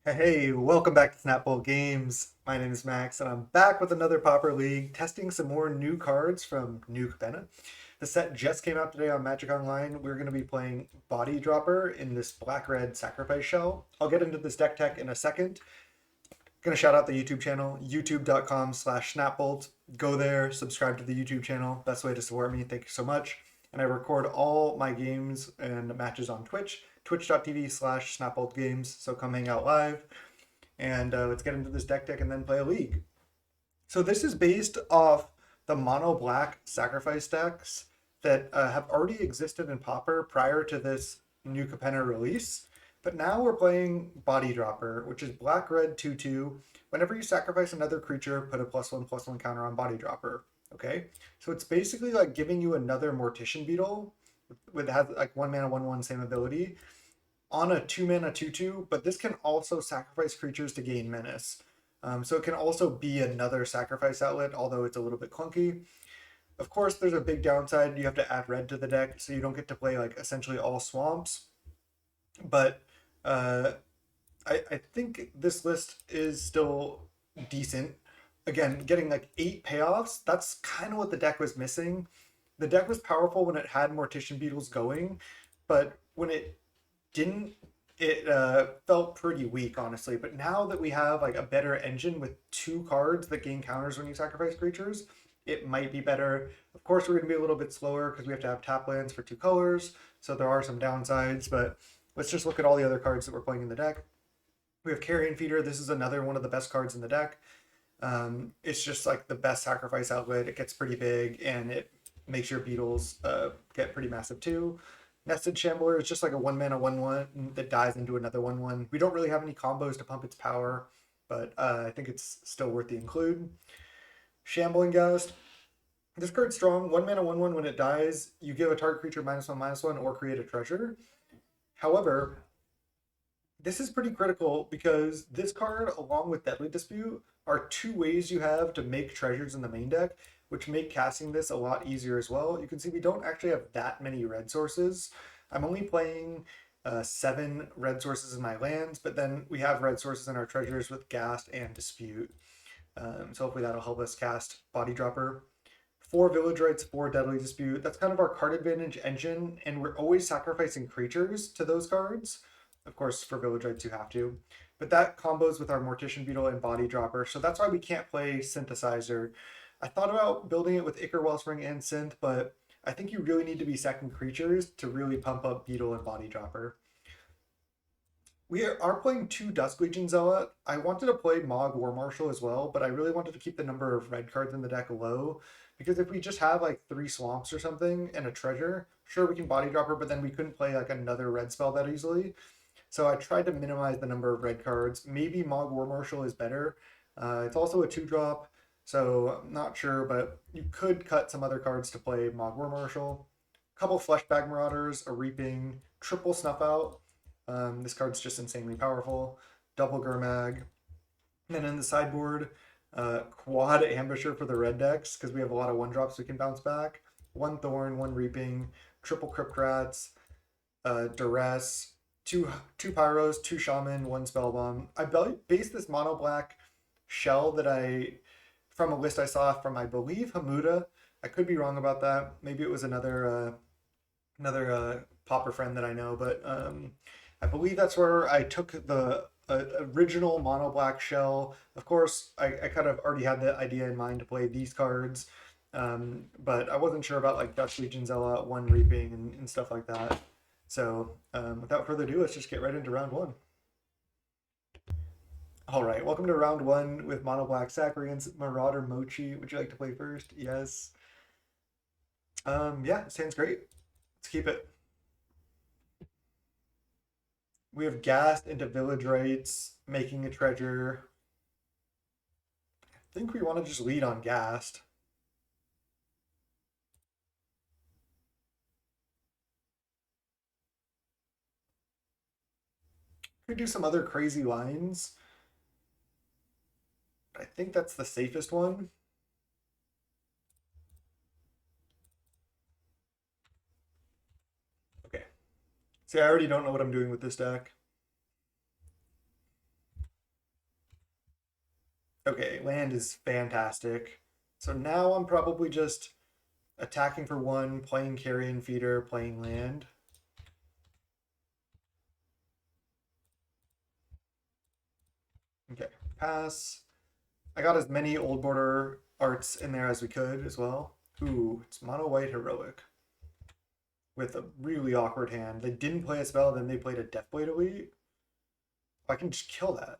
Hey, welcome back to Snapball Games. My name is Max, and I'm back with another Pauper League, testing some more new cards from New CAPENNA. The set just came out today on Magic Online. We're going to be playing Body Dropper in this black-red sacrifice shell. I'll get into this deck tech in a second. Going to shout out the YouTube channel, youtube.com/snapbolt. Go there, subscribe to the YouTube channel. Best way to support me. Thank you so much. And I record all my games and matches on Twitch, twitch.tv/snapboltgames. So come hang out live. And let's get into this deck and then play a league. So this is based off the mono black sacrifice decks that have already existed in Pauper prior to this new Capenna release. But now we're playing Body Dropper, which is black red 2/2. Whenever you sacrifice another creature, put a +1/+1 counter on Body Dropper. Okay, so it's basically like giving you another Mortician Beetle with has like 1 mana 1/1 same ability on a 2 mana 2/2, but this can also sacrifice creatures to gain menace. So it can also be another sacrifice outlet, although it's a little bit clunky. Of course, there's a big downside. You have to add red to the deck, so you don't get to play like essentially all swamps. But uh, I think this list is still decent. Again, getting like 8 payoffs, that's kind of what the deck was missing. The deck was powerful when it had Mortician Beetles going, but when it didn't, it felt pretty weak, honestly. But now that we have like a better engine with 2 cards that gain counters when you sacrifice creatures, it might be better. Of course, we're going to be a little bit slower because we have to have tap lands for 2 colors, so there are some downsides. But let's just look at all the other cards that we're playing in the deck. We have Carrion Feeder. This is another one of the best cards in the deck. It's just like the best sacrifice outlet. It gets pretty big and it makes your beetles get pretty massive too. Nested Shambler is just like a 1 mana 1/1 that dies into another 1/1. We don't really have any combos to pump its power, but I think it's still worth the include. Shambling Ghast. This card's strong. 1 mana 1/1 when it dies, you give a target creature -1/-1 or create a treasure. However, this is pretty critical because this card, along with Deadly Dispute, are 2 ways you have to make treasures in the main deck, which make casting this a lot easier as well. You can see we don't actually have that many red sources. I'm only playing 7 red sources in my lands, but then we have red sources in our treasures with Ghast and Dispute. So hopefully that'll help us cast Body Dropper. 4 Village Rites, 4 Deadly Dispute. That's kind of our card advantage engine, and we're always sacrificing creatures to those cards. Of course, for Village Rites, you have to. But that combos with our Mortician Beetle and Body Dropper, so that's why we can't play Synthesizer. I thought about building it with Ichor Wellspring and Synth, but I think you really need to be second creatures to really pump up Beetle and Body Dropper. We are playing 2 Dusk Legion Zealot. I wanted to play Mog War Marshal as well, but I really wanted to keep the number of red cards in the deck low because if we just have like 3 swamps or something and a treasure, sure we can Body Dropper, but then we couldn't play like another red spell that easily. So I tried to minimize the number of red cards. Maybe Mog War Marshal is better. It's also a 2 drop, so I'm not sure, but you could cut some other cards to play Mog War Marshal. A couple Fleshbag Marauders, a Reaping, triple Snuff Out. This card's just insanely powerful. Double Gurmag. And then in the sideboard, quad Ambusher for the red decks because we have a lot of 1 drops we can bounce back. 1 Thorn, 1 Reaping, triple Crypt Rats, Duress, two Pyros, 2 Shaman, 1 Spellbomb. I based this mono black shell that I from a list I saw from I believe Hamuda. I could be wrong about that. Maybe it was another Pauper friend that I know, but I believe that's where I took the original mono black shell. Of course, I kind of already had the idea in mind to play these cards, but I wasn't sure about like Dutch Legion Zealot, 1 Reaping, and stuff like that. So without further ado, let's just get right into round one. All right, welcome to round one with Mono Black Sacrians, Marauder Mochi. Would you like to play first? Yes. Yeah, sounds great. Let's keep it. We have Ghast into Village Rites, making a treasure. I think we want to just lead on Ghast. Could do some other crazy lines. I think that's the safest one. Okay. See, I already don't know what I'm doing with this deck. Okay, land is fantastic. So now I'm probably just attacking for one, playing carrion feeder, playing land. Okay, pass. I got as many old border arts in there as we could as well. Ooh, it's mono white heroic with a really awkward hand. They didn't play a spell, then they played a Deathblade Elite. I can just kill that.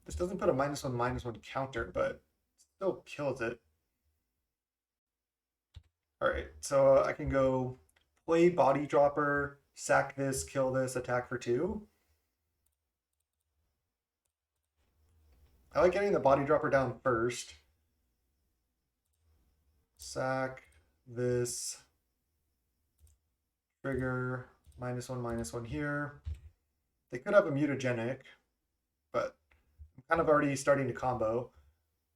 This doesn't put a -1/-1 counter, but still kills it. All right, so I can go play Body Dropper, sack this, kill this, attack for 2. I like getting the Body Dropper down first. Sack this, trigger, -1/-1 here. They could have a mutagenic, but I'm kind of already starting to combo.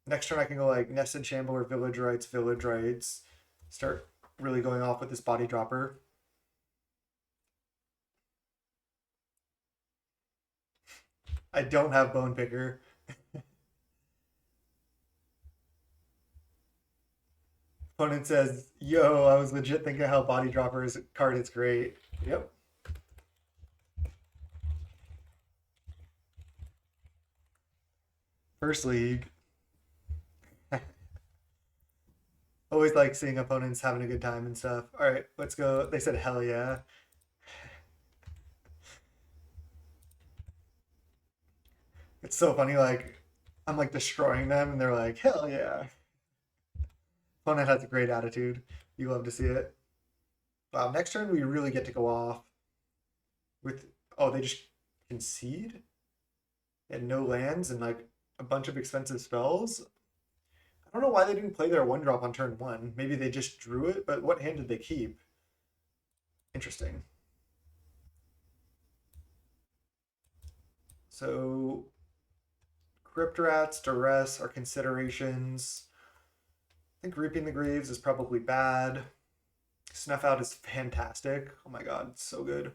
Next turn I can go like Nested Shambler, Village Rites, start really going off with this Body Dropper. I don't have Bone Picker. Opponent says, yo, I was legit thinking how Body Dropper's card is great. Yep. First league. Always like seeing opponents having a good time and stuff. All right, let's go. They said, hell yeah. It's so funny. Like, I'm like destroying them, and they're like, hell yeah. Opponent has a great attitude. You love to see it. Wow, next turn we really get to go off with. Oh, they just concede? And no lands and like a bunch of expensive spells. I don't know why they didn't play their 1-drop on turn 1. Maybe they just drew it, but what hand did they keep? Interesting. So Crypt Rats, Duress are considerations. I think Reaping the Graves is probably bad. Snuff Out is fantastic. Oh my god, it's so good.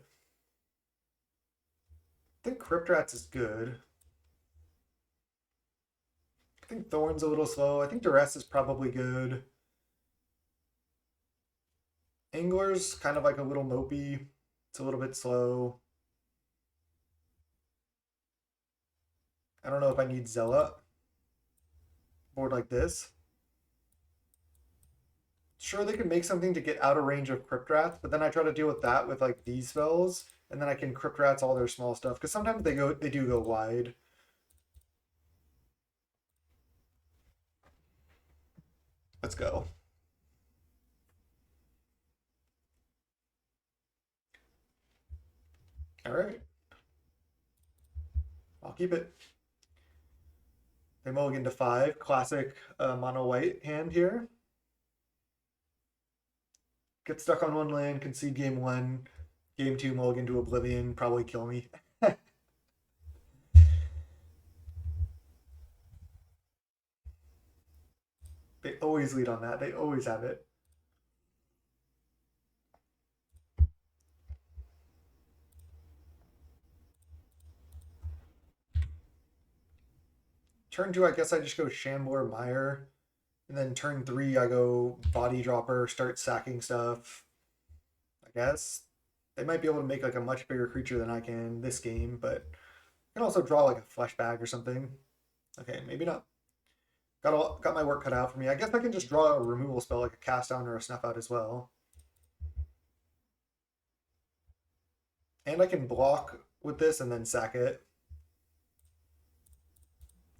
I think Crypt Rats is good. I think Thorn's a little slow. I think Duress is probably good. Angler's kind of like a little mopey. It's a little bit slow. I don't know if I need Zealot. Board like this. Sure, they can make something to get out of range of Crypt Rats, but then I try to deal with that with like these spells, and then I can Crypt Rats all their small stuff because sometimes they do go wide. Let's go. All right. I'll keep it. They mulligan to 5. Classic mono white hand here. Get stuck on one land, concede game 1. Game 2, mulligan to oblivion, probably kill me. They always lead on that. They always have it. Turn 2, I guess I just go Shambler, Mire. And then turn 3, I go Body Dropper, start sacking stuff. I guess. They might be able to make like a much bigger creature than I can this game, but I can also draw like a flesh bag or something. Okay, maybe not. Got my work cut out for me. I guess I can just draw a removal spell like a cast down or a snuff out as well. And I can block with this and then sack it.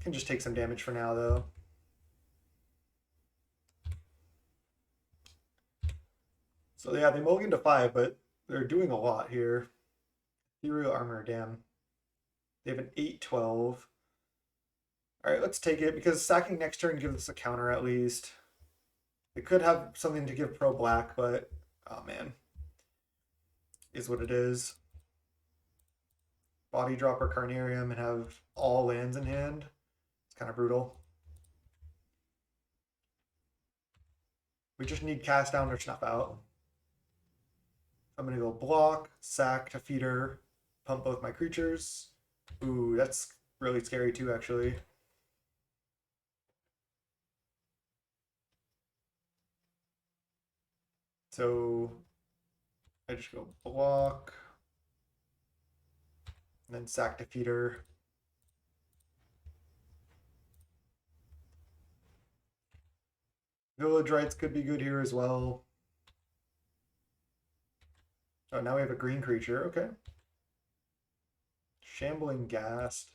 Can just take some damage for now though. So yeah, they mulligan to 5, but they're doing a lot here. Ethereal Armor, damn. They have an 8/12. All right, let's take it because sacking next turn gives us a counter at least. It could have something to give pro black, but oh man, is what it is. Body Dropper Carnarium and have all lands in hand. It's kind of brutal. We just need cast down or snuff out. I'm gonna go block, sack to feeder, pump both my creatures. Ooh, that's really scary too, actually. So I just go block, and then sack defeater. Village Rites could be good here as well. Oh, now we have a green creature. Okay. Shambling Ghast.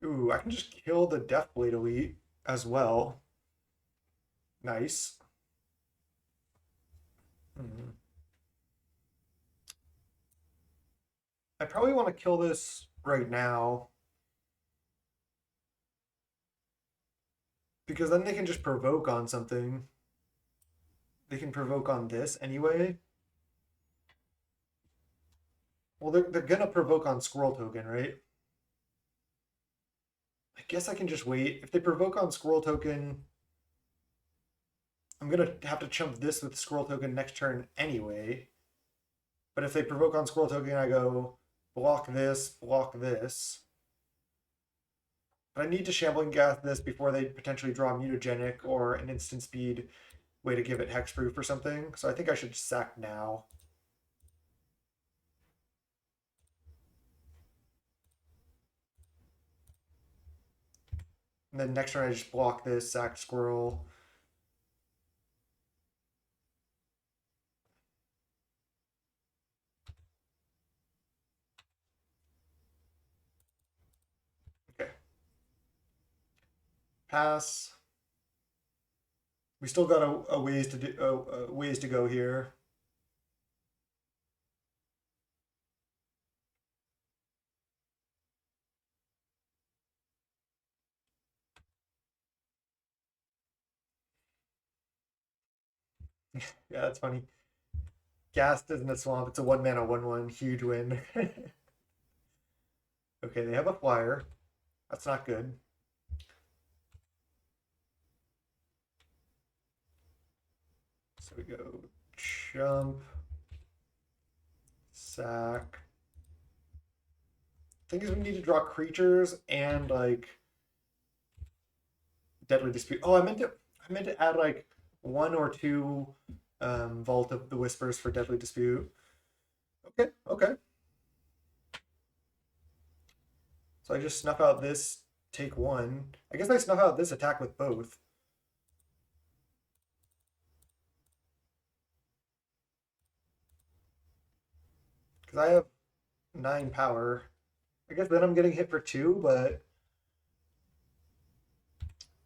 Ooh, I can just kill the Deathblade Elite as well. Nice. I probably want to kill this right now because then they can just provoke on something. They can provoke on this anyway. Well, they're gonna provoke on Squirrel Token, right? I guess I can just wait. If they provoke on Squirrel Token, I'm gonna have to chump this with Squirrel Token next turn anyway. But if they provoke on Squirrel Token, I go block this, block this. But I need to Shambling Ghast this before they potentially draw Mutagenic or an instant speed way to give it hexproof or something. So I think I should sack now. And then next turn I just block this, sack squirrel. Okay. Pass. We still got a ways to do ways to go here. Yeah, that's funny. Ghast isn't a swamp. It's a 1-mana 1/1. Huge win. Okay, they have a flyer. That's not good. So we go jump, sack. Thing is, we need to draw creatures and like Deadly Dispute. Oh, I meant to add like 1 or 2 Vault of the Whispers for Deadly Dispute. Okay, okay. So I just snuff out this, take 1. I guess I snuff out this attack with both. Because I have 9 power. I guess then I'm getting hit for 2, but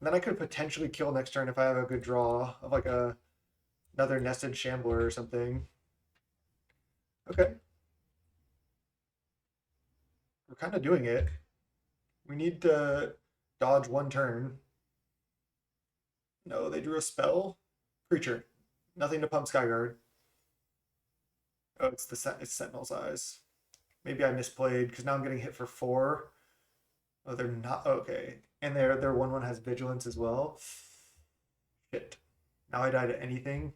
then I could potentially kill next turn if I have a good draw of like another nested shambler or something. Okay. We're kind of doing it. We need to dodge 1 turn. No, they drew a spell. Creature. Nothing to pump Skyguard. Oh, it's Sentinel's Eyes. Maybe I misplayed because now I'm getting hit for 4. Oh, they're not okay. And their 1/1 has vigilance as well. Shit. Now I die to anything.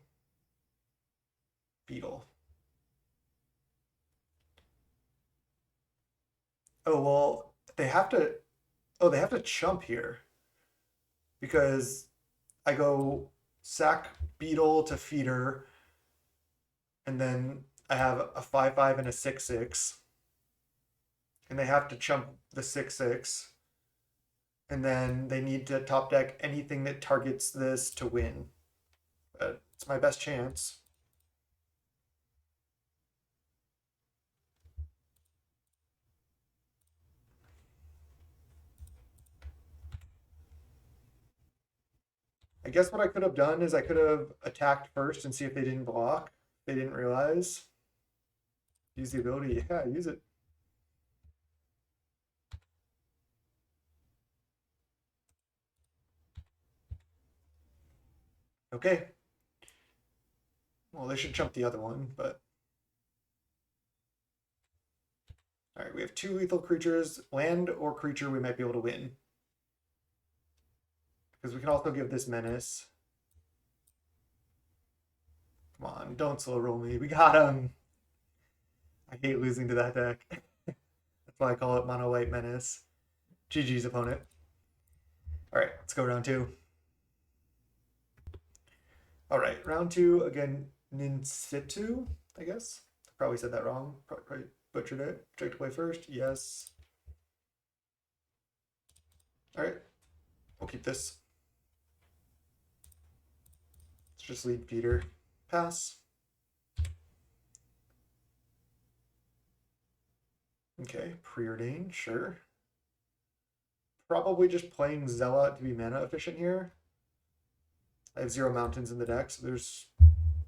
Beetle. Oh well, they have to. Oh, they have to chump here because I go sack Beetle to feeder, and then I have a 5/5 and a 6/6, and they have to chump the 6/6, and then they need to top deck anything that targets this to win. It's my best chance. I guess what I could have done is I could have attacked first and see if they didn't block. They didn't realize. Use the ability. Yeah, use it. Okay. Well, they should jump the other one, but. All right, we have 2 lethal creatures. Land or creature, we might be able to win. Because we can also give this menace. Come on, don't slow roll me. We got him. I hate losing to that deck. That's why I call it Mono White Menace. GG's opponent. Alright, let's go round two. Alright, round two, again, Ninsitu, I guess. I probably said that wrong. Probably butchered it. Check to play first. Yes. Alright, we'll keep this. Let's just lead feeder. Pass. Okay, preordain, sure. Probably just playing Zealot to be mana efficient here. I have 0 mountains in the deck, so there's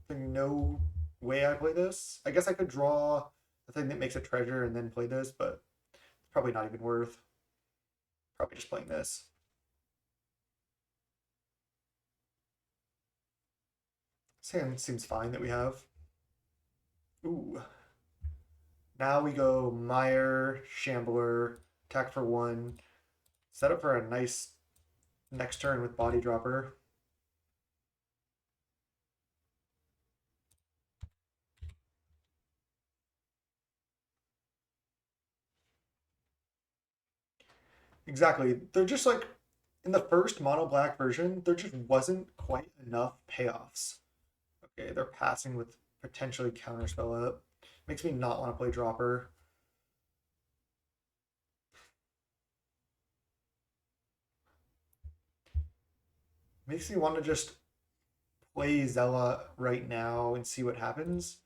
no way I play this. I guess I could draw the thing that makes a treasure and then play this, but it's probably not even worth. Probably just playing this. Sand seems fine that we have. Ooh. Now we go Mire, Shambler, attack for 1. Set up for a nice next turn with Body Dropper. Exactly. They're just like in the first mono black version, there just wasn't quite enough payoffs. Okay, they're passing with potentially counterspell up. Makes me not want to play dropper. Makes me want to just play Zella right now and see what happens.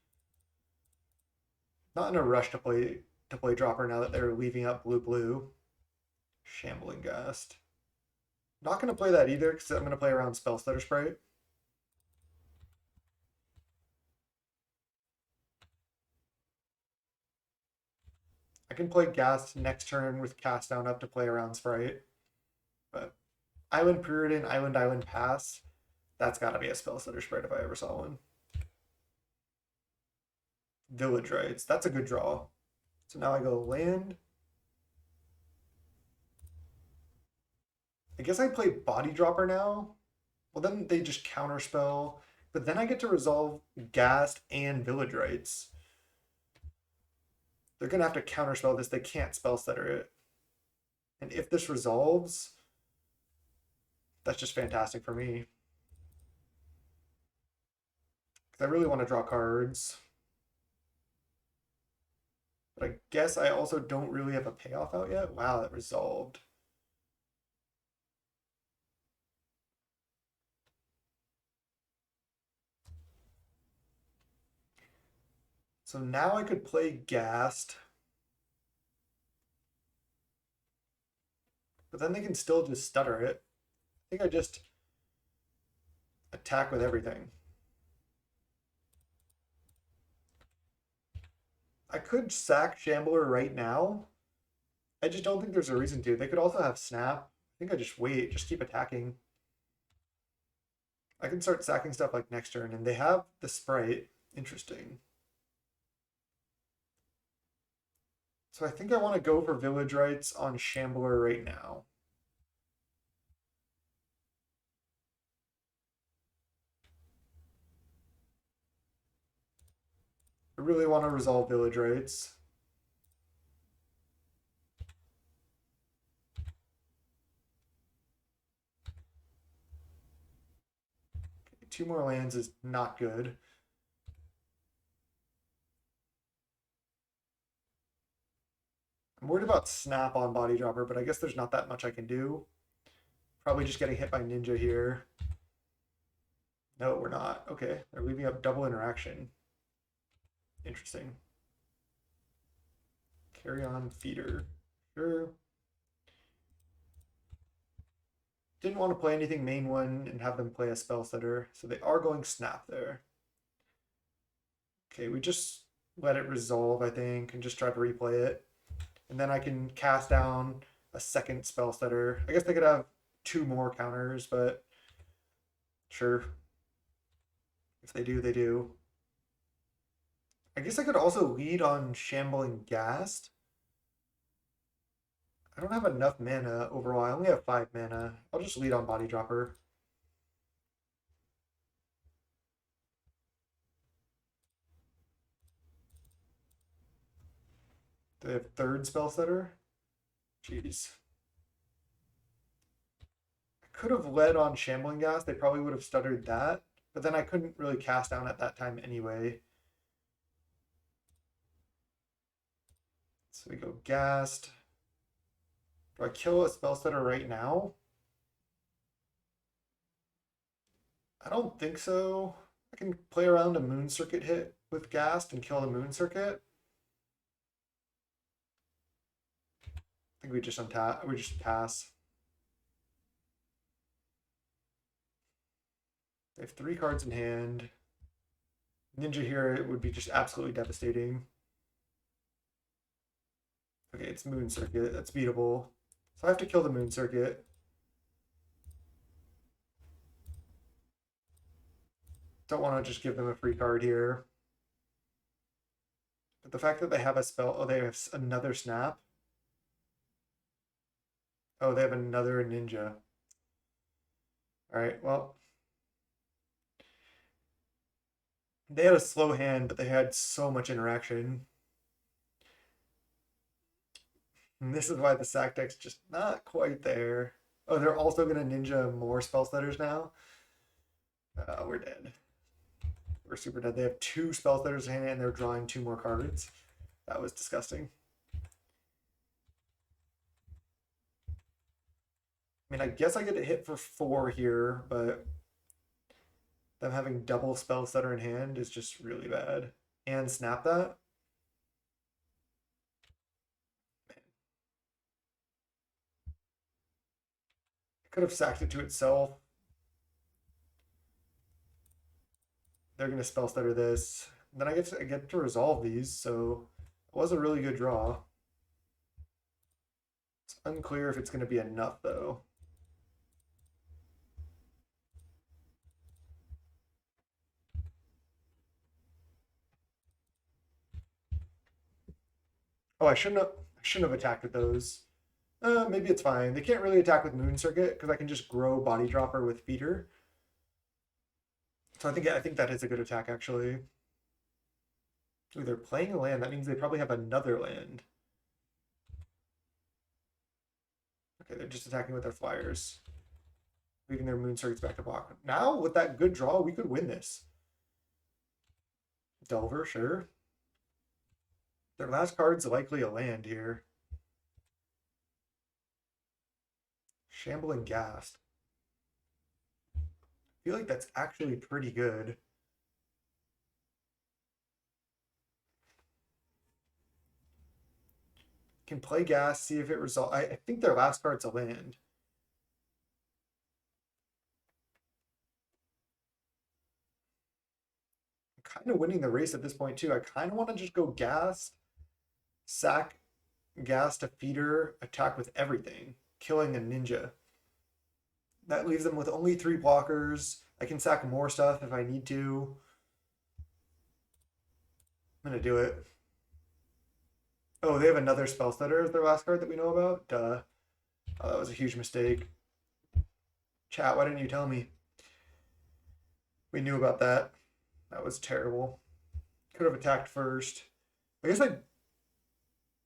Not in a rush to play dropper now that they're leaving up blue. Shambling Ghast. Not gonna play that either because I'm gonna play around Spell Stutter Sprite. I can play Ghast next turn with Cast Down up to play around Sprite. But Island Preordain, Island Pass. That's gotta be a Spell Stutter Sprite if I ever saw one. Village Rites. That's a good draw. So now I go land. I guess I play Body Dropper now. Well, then they just counterspell. But then I get to resolve Ghast and Village Rites. They're going to have to counterspell this. They can't spell stutter it. And if this resolves, that's just fantastic for me. Because I really want to draw cards. But I guess I also don't really have a payoff out yet. Wow, that resolved. So now I could play Ghast. But then they can still just stutter it. I think I just attack with everything. I could sack Shambler right now. I just don't think there's a reason to. They could also have Snap. I think I just wait, just keep attacking. I can start sacking stuff like next turn, and they have the Sprite. Interesting. So I think I want to go for Village Rites on Shambler right now. I really want to resolve Village Rites. Okay, 2 more lands is not good. I'm worried about Snap on Body Dropper, but I guess there's not that much I can do. Probably just getting hit by Ninja here. No, we're not. Okay, they're leaving up double interaction. Interesting. Carry on feeder. Sure. Didn't want to play anything main one and have them play a spell setter, so they are going Snap there. Okay, we just let it resolve, I think, and just try to replay it. And then I can cast down a second spell setter. I guess they could have 2 more counters, but sure. If they do, they do. I guess I could also lead on Shambling Ghast. I don't have enough mana overall. I only have 5 mana. I'll just lead on Body Dropper. They have third spell setter. Jeez. I could have led on Shambling Gas. They probably would have stuttered that. But then I couldn't really cast down at that time anyway. So we go Gassed. Do I kill a spell setter right now? I don't think so. I can play around a Moon Circuit hit with Gassed and kill the Moon Circuit. I think we just untap. We just pass. They have 3 cards in hand. Ninja here, it would be just absolutely devastating. Okay, it's Moon Circuit. That's beatable. So I have to kill the Moon Circuit. Don't want to just give them a free card here. But the fact that they have a spell... Oh, they have another Snap. Oh, they have another Ninja. Alright, well... They had a slow hand, but they had so much interaction. And this is why the sack deck's just not quite there. Oh, they're also going to Ninja more spell setters now? We're dead. We're super dead. They have 2 spell setters in hand and they're drawing 2 more cards. That was disgusting. I mean, I guess I get a hit for 4 here, but them having double spell setter in hand is just really bad. And snap that. Man. I could have sacked it to itself. They're going to spell stutter this. Then I get to resolve these, so it was a really good draw. It's unclear if it's going to be enough, though. Oh, I shouldn't have attacked with those. Maybe it's fine. They can't really attack with Moon Circuit because I can just grow Body Dropper with Feeder. So I think that is a good attack, actually. Ooh, they're playing a land. That means they probably have another land. Okay, they're just attacking with their flyers. Leaving their Moon Circuits back to block. Now, with that good draw, we could win this. Delver, sure. Their last card's likely a land here. Shambling Ghast. I feel like that's actually pretty good. Can play Ghast, see if it resolves. I think their last card's a land. I'm kind of winning the race at this point too. I kind of want to just go Ghast, sack Ghast to Feeder, attack with everything, killing a Ninja. That leaves them with only 3 blockers. I can sack more stuff if I need to. I'm gonna do it. Oh, they have another spell stutter as their last card that we know about? Duh. Oh, that was a huge mistake. Chat, why didn't you tell me? We knew about that. That was terrible. Could have attacked first. I guess I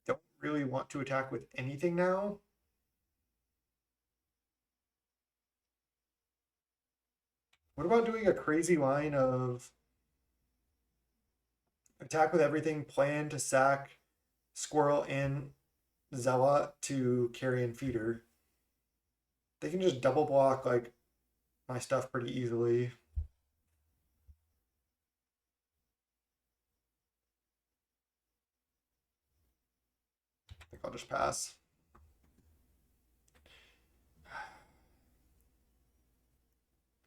don't really want to attack with anything now. What about doing a crazy line of attack with everything, plan to sack Squirrel and Zealot to Carrion Feeder? They can just double block like my stuff pretty easily. I think I'll just pass.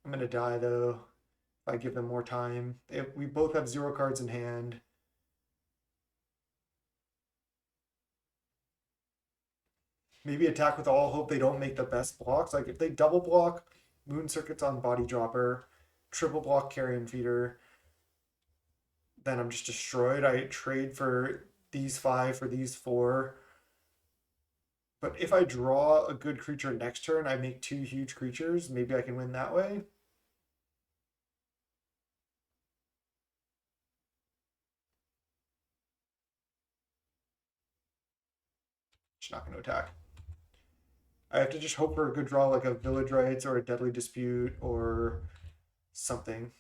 I'm gonna die though if I give them more time. We both have 0 cards in hand. Maybe attack with all, hope they don't make the best blocks. Like if they double block Moon Circuits on Body Dropper, triple block Carrion Feeder, then I'm just destroyed. I trade for these 5 for these 4. But if I draw a good creature next turn, I make 2 huge creatures. Maybe I can win that way. Just not going to attack. I have to just hope for a good draw, like a Village Rites or a Deadly Dispute or something.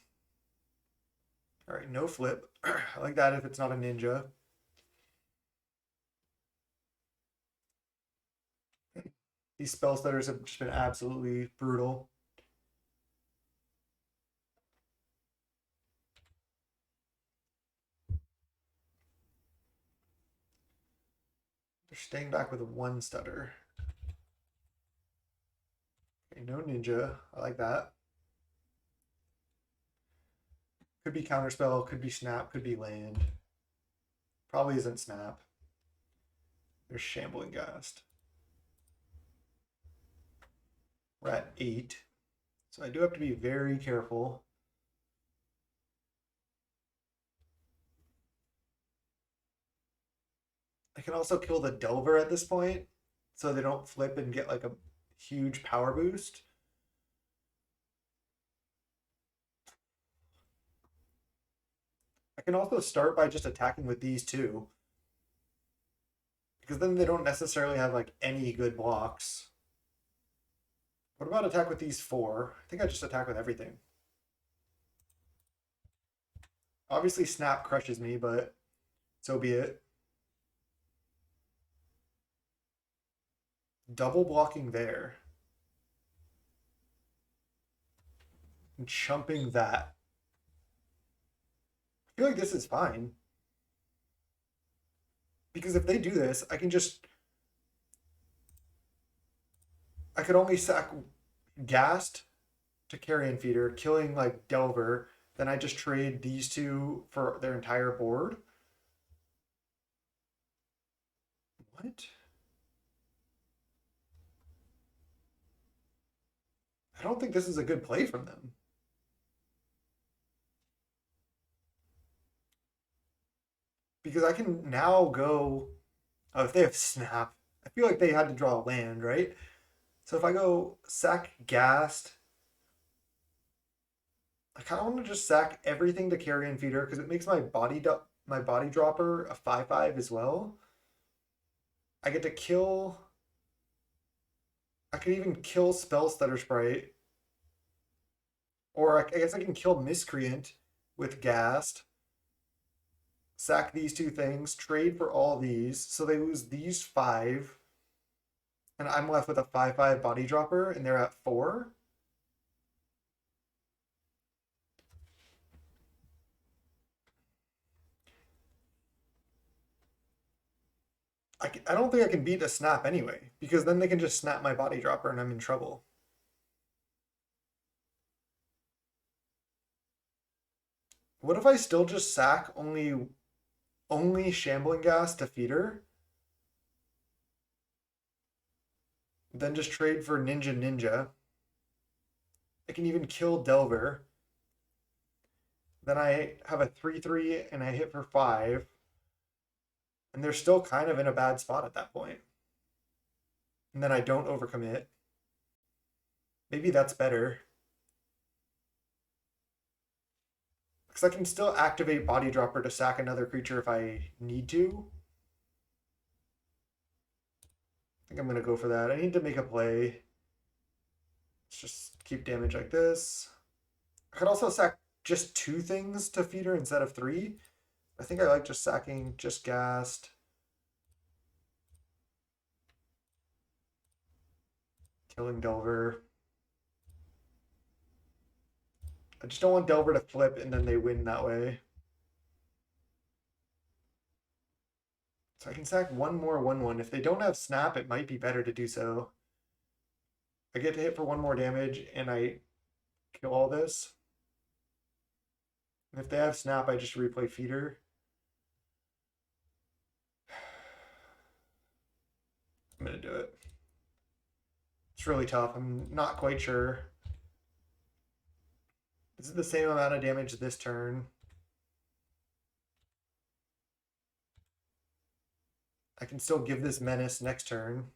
All right, no flip. I like that if it's not a ninja. These spell stutters have just been absolutely brutal. They're staying back with a one stutter. Okay, no ninja. I like that. Could be counterspell, could be snap, could be land. Probably isn't snap. There's shambling ghast. We're at 8. So I do have to be very careful. I can also kill the Delver at this point, so they don't flip and get like a huge power boost. I can also start by just attacking with these two, because then they don't necessarily have like any good blocks. What about attack with these 4? I think I just attack with everything. Obviously snap crushes me, but so be it. Double blocking there. And chumping that. I feel like this is fine. Because if they do this, I can just... I could only sack Ghast to Carrion Feeder, killing like Delver. Then I just trade these two for their entire board. What? I don't think this is a good play from them. Because I can now go... Oh, if they have Snap, I feel like they had to draw a land, right? So if I go sack Ghast, I kind of want to just sack everything to Carrion Feeder because it makes my body dropper a 5/5 as well. I get to kill. I can even kill Spell Stutter Sprite, or I guess I can kill Miscreant with Ghast. Sack these two things, trade for all these, so they lose these 5, and I'm left with a 5/5 body dropper, and they're at 4. I don't think I can beat a snap anyway, because then they can just snap my body dropper and I'm in trouble. What if I still just sack only Shambling Ghast to Feeder? Then just trade for Ninja. I can even kill Delver. Then I have a 3/3 and I hit for 5. And they're still kind of in a bad spot at that point. And then I don't overcommit. Maybe that's better. Because I can still activate Body Dropper to sack another creature if I need to. I think I'm going to go for that. I need to make a play. Let's just keep damage like this. I could also sack just 2 things to Feeder instead of 3. I think I like just sacking just Ghast. Killing Delver. I just don't want Delver to flip and then they win that way. So I can sack one more 1/1. If they don't have Snap, it might be better to do so. I get to hit for 1 more damage and I kill all this. And if they have Snap, I just replay Feeder. I'm going to do it. It's really tough. I'm not quite sure. This is the same amount of damage this turn. I can still give this Menace next turn.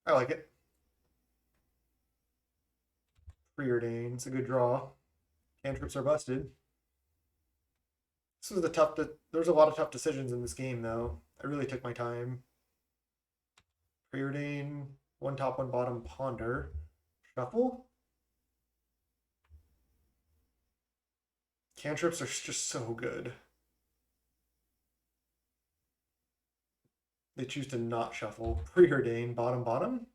I like it. Preordain. It's a good draw. Cantrips are busted. This was a tough. There's a lot of tough decisions in this game, though. I really took my time. Preordain, one top, one bottom, ponder, shuffle. Cantrips are just so good. They choose to not shuffle. Preordain, bottom, bottom.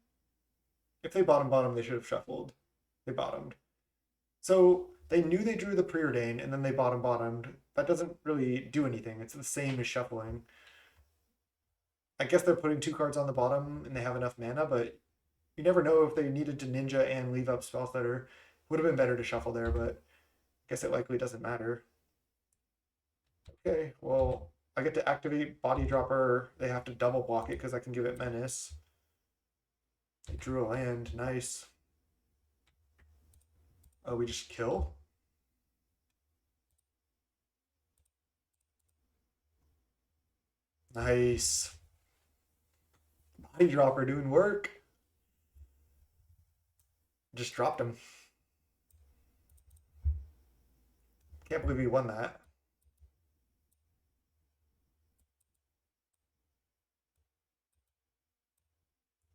If they bottom, bottom, they should have shuffled. They bottomed. So they knew they drew the preordain and then they bottom bottomed. That doesn't really do anything. It's the same as shuffling. I guess they're putting two cards on the bottom and they have enough mana, but you never know if they needed to ninja and leave up spell stutter. Would have been better to shuffle there, but I guess it likely doesn't matter. Okay, well, I get to activate Body Dropper. They have to double block it because I can give it Menace. They drew a land. Nice. Oh, we just kill? Nice. Body Dropper doing work. Just dropped him. Can't believe we won that.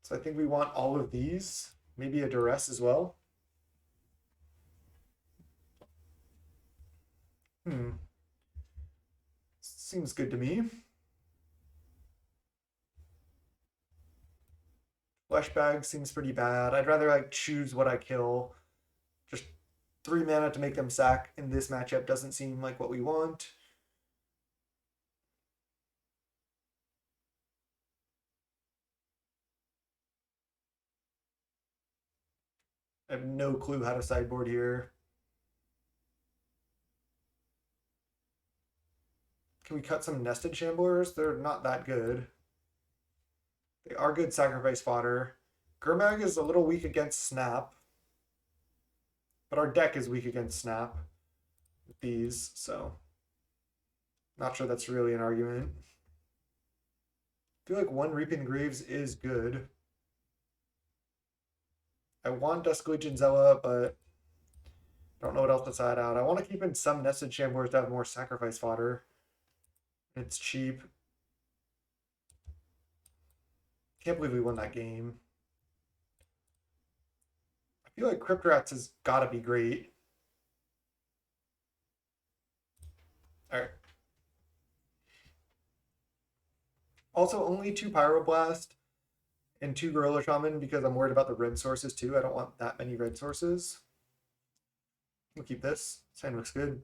So I think we want all of these. Maybe a duress as well. Seems good to me. Flesh bag seems pretty bad. I'd rather like choose what I kill. Just 3 mana to make them sack in this matchup doesn't seem like what we want. I have no clue how to sideboard here. Can we cut some nested shamblers? They're not that good. They are good sacrifice fodder. Gurmag is a little weak against Snap. But our deck is weak against Snap with these, so not sure that's really an argument. I feel like one Reaping Graves is good. I want Dusk Legion Zella, but I don't know what else to side out. I want to keep in some nested shamblers to have more sacrifice fodder. It's cheap. Can't believe we won that game. I feel like Crypt Rats has got to be great. All right. Also, only 2 Pyroblast and 2 Gorilla Shaman because I'm worried about the red sources too. I don't want that many red sources. We'll keep this. This hand looks good.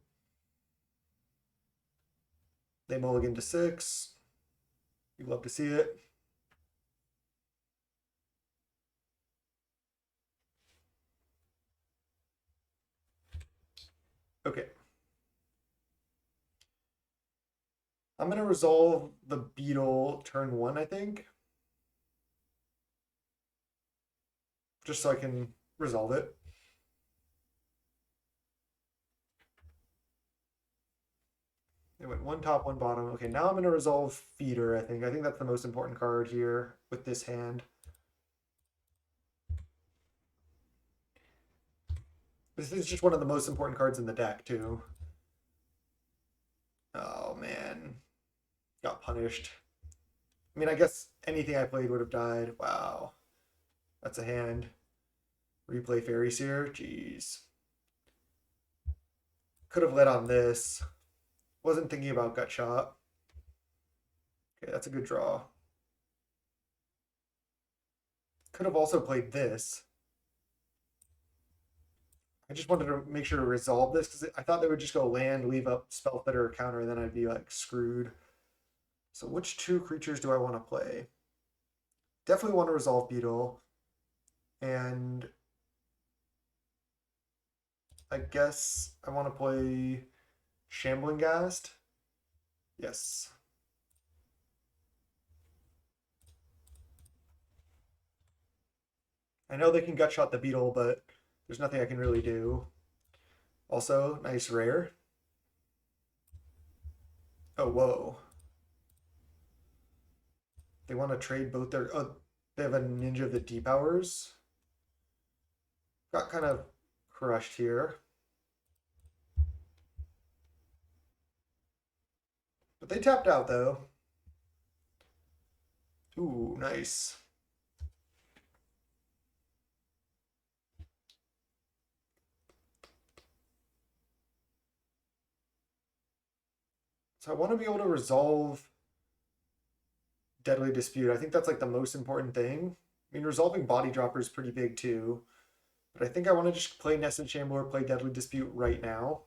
They mulligan to 6. You love to see it. Okay. I'm going to resolve the beetle turn 1, I think. Just so I can resolve it. They went 1 top, 1 bottom. Okay, now I'm going to resolve Feeder, I think. I think that's the most important card here with this hand. This is just one of the most important cards in the deck, too. Oh, man. Got punished. I mean, I guess anything I played would have died. Wow. That's a hand. Replay Faeries here. Jeez. Could have led on this. Wasn't thinking about gut shot. Okay, that's a good draw. Could have also played this. I just wanted to make sure to resolve this because I thought they would just go land, leave up spell fitter or counter, and then I'd be like screwed. So which 2 creatures do I want to play? Definitely want to resolve Beetle. And I guess I want to play Shambling Ghast. Yes. I know they can gut shot the Beetle, but there's nothing I can really do. Also, nice rare. Oh, whoa. They want to trade both their... Oh, they have a Ninja of the Depowers. Got kind of crushed here. But they tapped out though. Ooh, nice. So I want to be able to resolve Deadly Dispute. I think that's like the most important thing. I mean, resolving Body Dropper is pretty big too. But I think I want to just play Nested Shambler, play Deadly Dispute right now.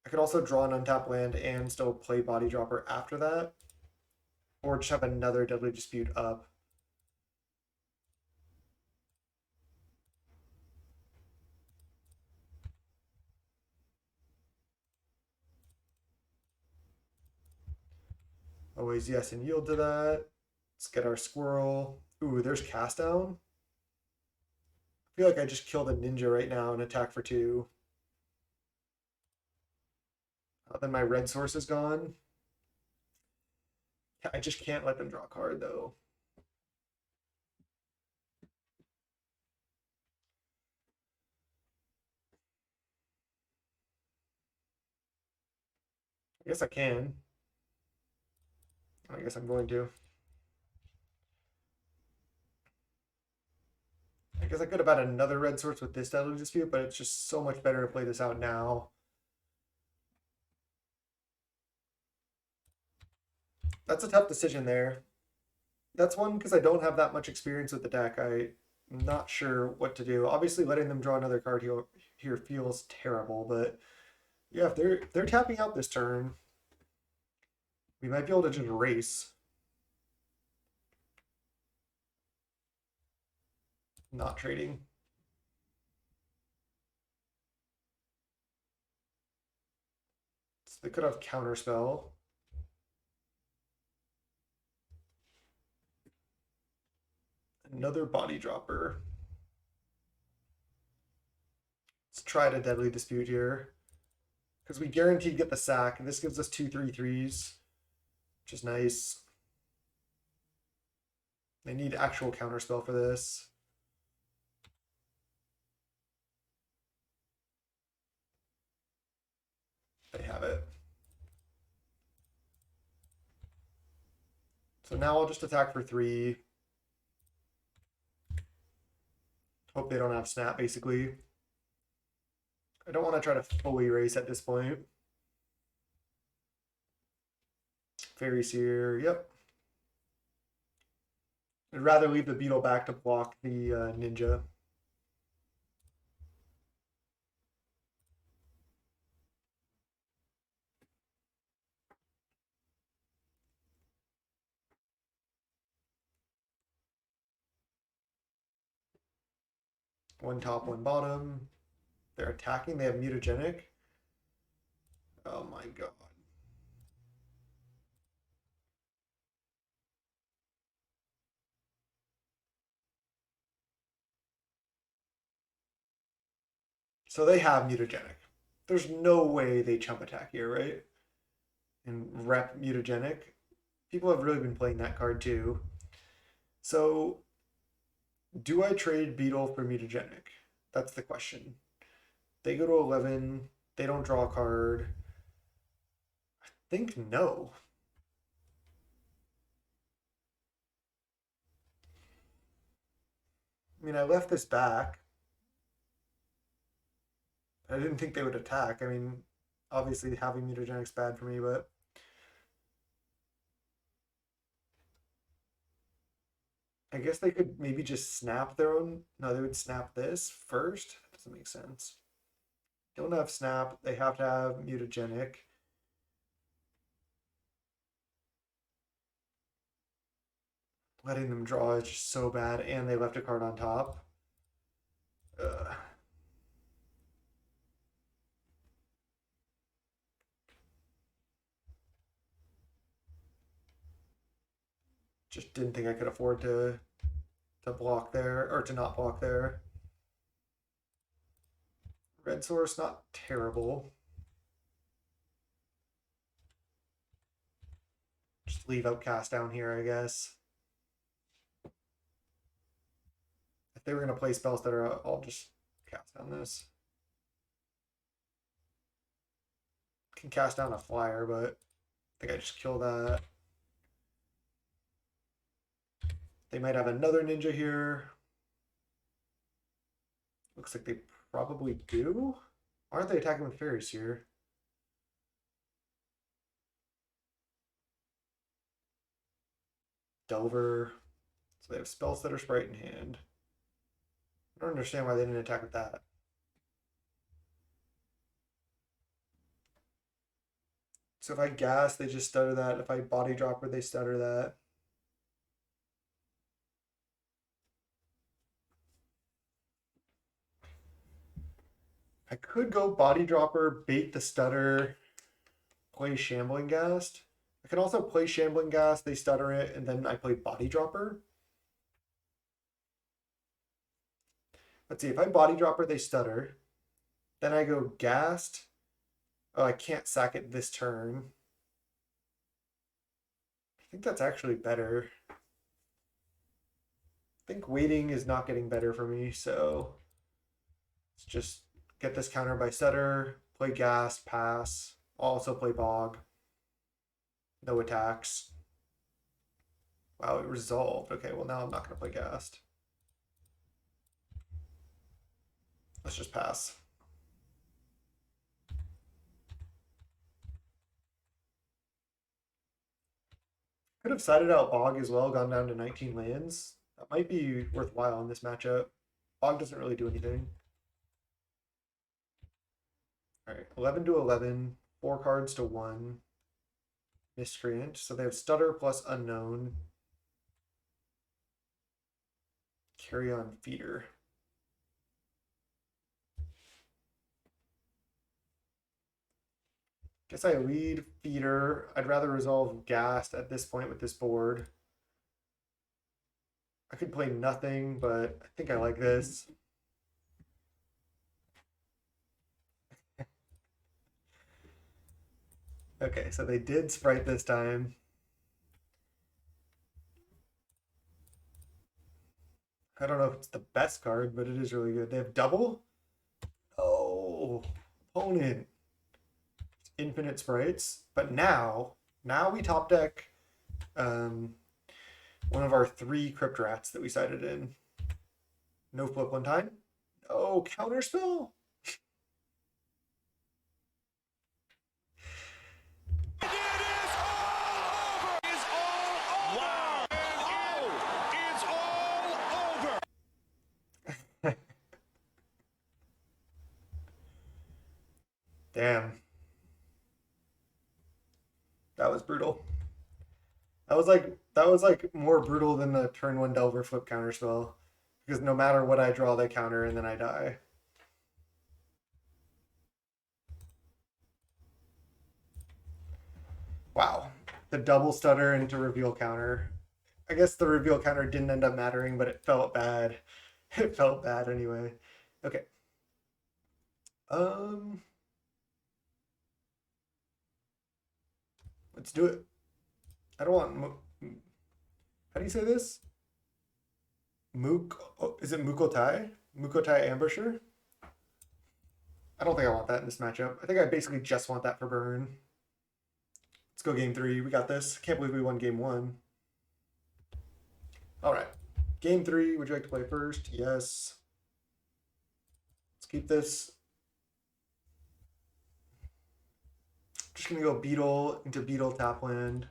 I could also draw an untapped land and still play Body Dropper after that. Or just have another Deadly Dispute up. Always yes and yield to that. Let's get our squirrel. Ooh, there's cast down. I feel like I just killed a ninja right now and attack for 2. Then my red source is gone. I just can't let them draw a card though. I guess I can. I guess I'm going to. I guess I could have had another red source with this Deadly Dispute, but it's just so much better to play this out now. That's a tough decision there. That's one because I don't have that much experience with the deck. I'm not sure what to do. Obviously, letting them draw another card here feels terrible, but yeah, if they're tapping out this turn, we might be able to just race. Not trading. So they could have counterspell. Another body dropper. Let's try to Deadly Dispute here. Because we guaranteed get the sack, and this gives us 2/3/3s, which is nice. They need actual counterspell for this. They have it. So now I'll just attack for 3. Hope they don't have snap, basically. I don't want to try to fully race at this point. Faeries here, yep. I'd rather leave the beetle back to block the ninja. One top, one bottom. They're attacking. They have mutagenic. Oh my god. So they have mutagenic. There's no way they chump attack here, right? And rep mutagenic. People have really been playing that card too. So do I trade Beetle for mutagenic? That's the question. They go to 11. They don't draw a card. I think no. I mean, I left this back. I didn't think they would attack. I mean, obviously having mutagenic's bad for me, but I guess they could maybe just snap their own. No, they would snap this first. That doesn't make sense. Don't have snap. They have to have mutagenic. Letting them draw is just so bad, and they left a card on top. Ugh. Just didn't think I could afford to block there or to not block there. Red source, not terrible. Just leave out cast down here, I guess. If they were gonna play spells that are, I'll just cast down this. Can cast down a flyer, but I think I just kill that. They might have another ninja here. Looks like they probably do. Why aren't they attacking with Faeries here? Delver. So they have Spellstutter Sprite in hand. I don't understand why they didn't attack with that. So if I gas, they just stutter that. If I body dropper, they stutter that. I could go body dropper, bait the stutter, play shambling ghast. I can also play shambling ghast, they stutter it, and then I play body dropper. Let's see, if I body dropper, they stutter. Then I go ghast. Oh, I can't sack it this turn. I think that's actually better. I think waiting is not getting better for me, so let's just get this counter by stutter, play ghast, pass. I'll also play bog. No attacks. Wow, it resolved. Okay, well now I'm not going to play ghast. Let's just pass. Could have sided out bog as well, gone down to 19 lands. That might be worthwhile in this matchup. Bog doesn't really do anything. All right, 11 to 11, 4 cards to 1. Miscreant. So they have stutter plus unknown. Carry on feeder. Guess I lead feeder. I'd rather resolve ghast at this point with this board. I could play nothing, but I think I like this. Okay, so they did sprite this time. I don't know if it's the best card, but it is really good. They have double? Oh, opponent. Infinite sprites. But now we top deck one of our 3 Crypt Rats that we sided in. No flip one time. Oh, counterspell? Damn. That was brutal. That was like more brutal than the turn 1 Delver flip counterspell. Because no matter what I draw, they counter and then I die. Wow. The double stutter into reveal counter. I guess the reveal counter didn't end up mattering, but it felt bad. It felt bad anyway. Okay. Let's do it. I don't want. How do you say this? Mook. Oh, is it Mukotai? Mukotai Ambusher? I don't think I want that in this matchup. I think I basically just want that for burn. Let's go game 3. We got this. Can't believe we won game 1. All right. Game 3. Would you like to play first? Yes. Let's keep this. Just gonna go Beetle into Beetle Tapland. A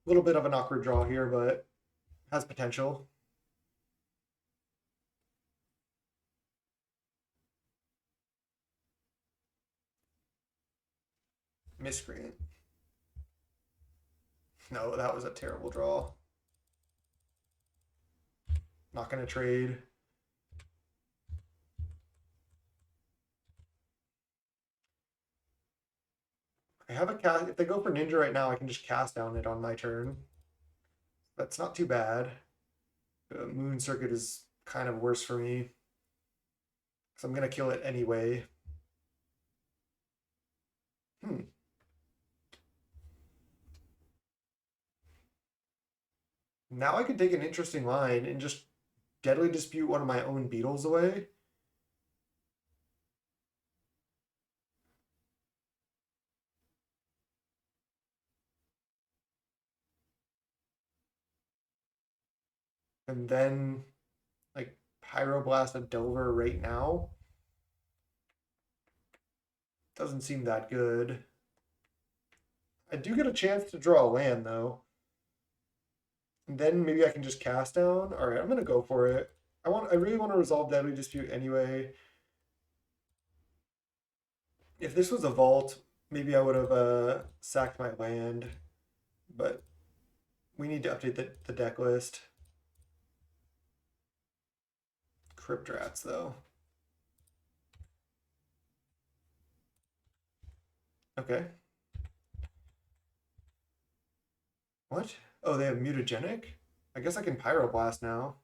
little bit of an awkward draw here, but has potential. Miscreant. No, that was a terrible draw. Not gonna trade. I have a cast. If they go for ninja right now, I can just cast down it on my turn. That's not too bad. Moon Circuit is kind of worse for me. So I'm gonna kill it anyway. Now I could take an interesting line and just Deadly Dispute one of my own beetles away. and then like Pyroblast a Delver right now doesn't seem that good. I do get a chance to draw a land though. And then maybe I can just cast down. All right, I'm gonna go for it. I really want to resolve Deadly Dispute anyway. If this was a vault, maybe I would have sacked my land, but we need to update the deck list. Crypt Rats though. Okay. What? Oh, they have mutagenic? I guess I can Pyroblast now.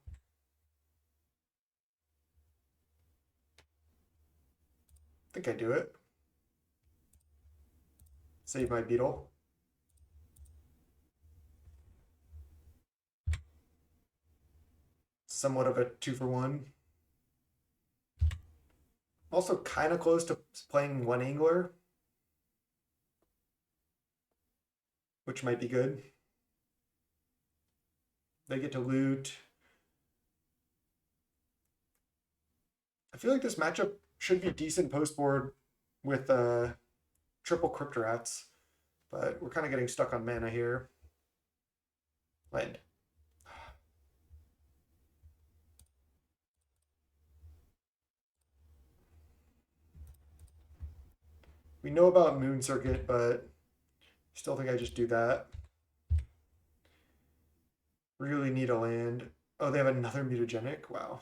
I think I do it. Save my beetle. Somewhat of a 2-for-1. Also kind of close to playing one angler, which might be good. They get to loot. I feel like this matchup should be decent post board with triple Crypt Rats, but we're kind of getting stuck on mana here. Land. We know about Moon Circuit, but still think I just do that. Really need a land. Oh, they have another mutagenic? Wow.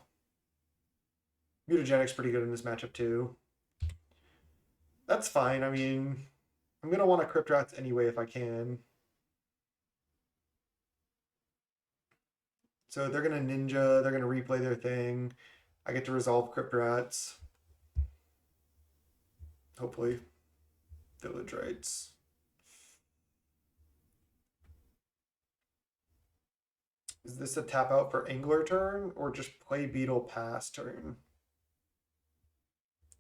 Mutagenic's pretty good in this matchup too. That's fine. I mean, I'm going to want to Crypt Rats anyway if I can. So they're going to Ninja. They're going to replay their thing. I get to resolve Crypt Rats. Hopefully. Village Rites. Is this a tap out for Angler turn or just play Beetle pass turn?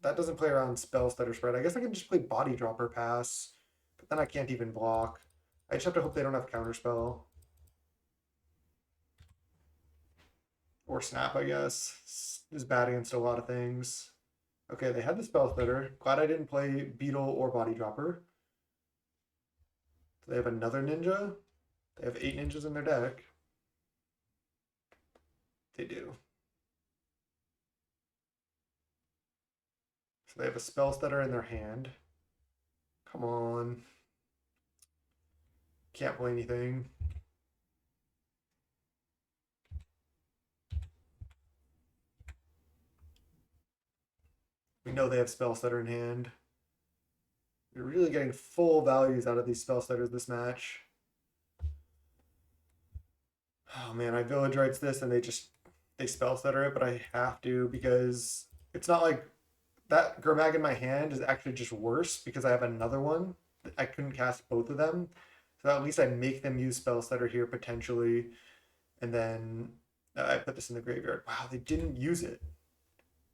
That doesn't play around spell stutter spread. I guess I can just play Body Dropper pass, but then I can't even block. I just have to hope they don't have counterspell. Or Snap, I guess. Is bad against a lot of things. Okay, they had the spell stutter. Glad I didn't play Beetle or Body Dropper. So they have another ninja. They have 8 ninjas in their deck. They do. So they have a spell stutter in their hand. Come on. Can't play anything. We know they have spell stutter in hand. We're really getting full values out of these spell stutters this match. Oh man, I village rights this and they spell stutter it, but I have to because it's not like that Gurmag in my hand is actually just worse because I have another one. I couldn't cast both of them. So at least I make them use spell stutter here potentially. And then I put this in the graveyard. Wow, they didn't use it.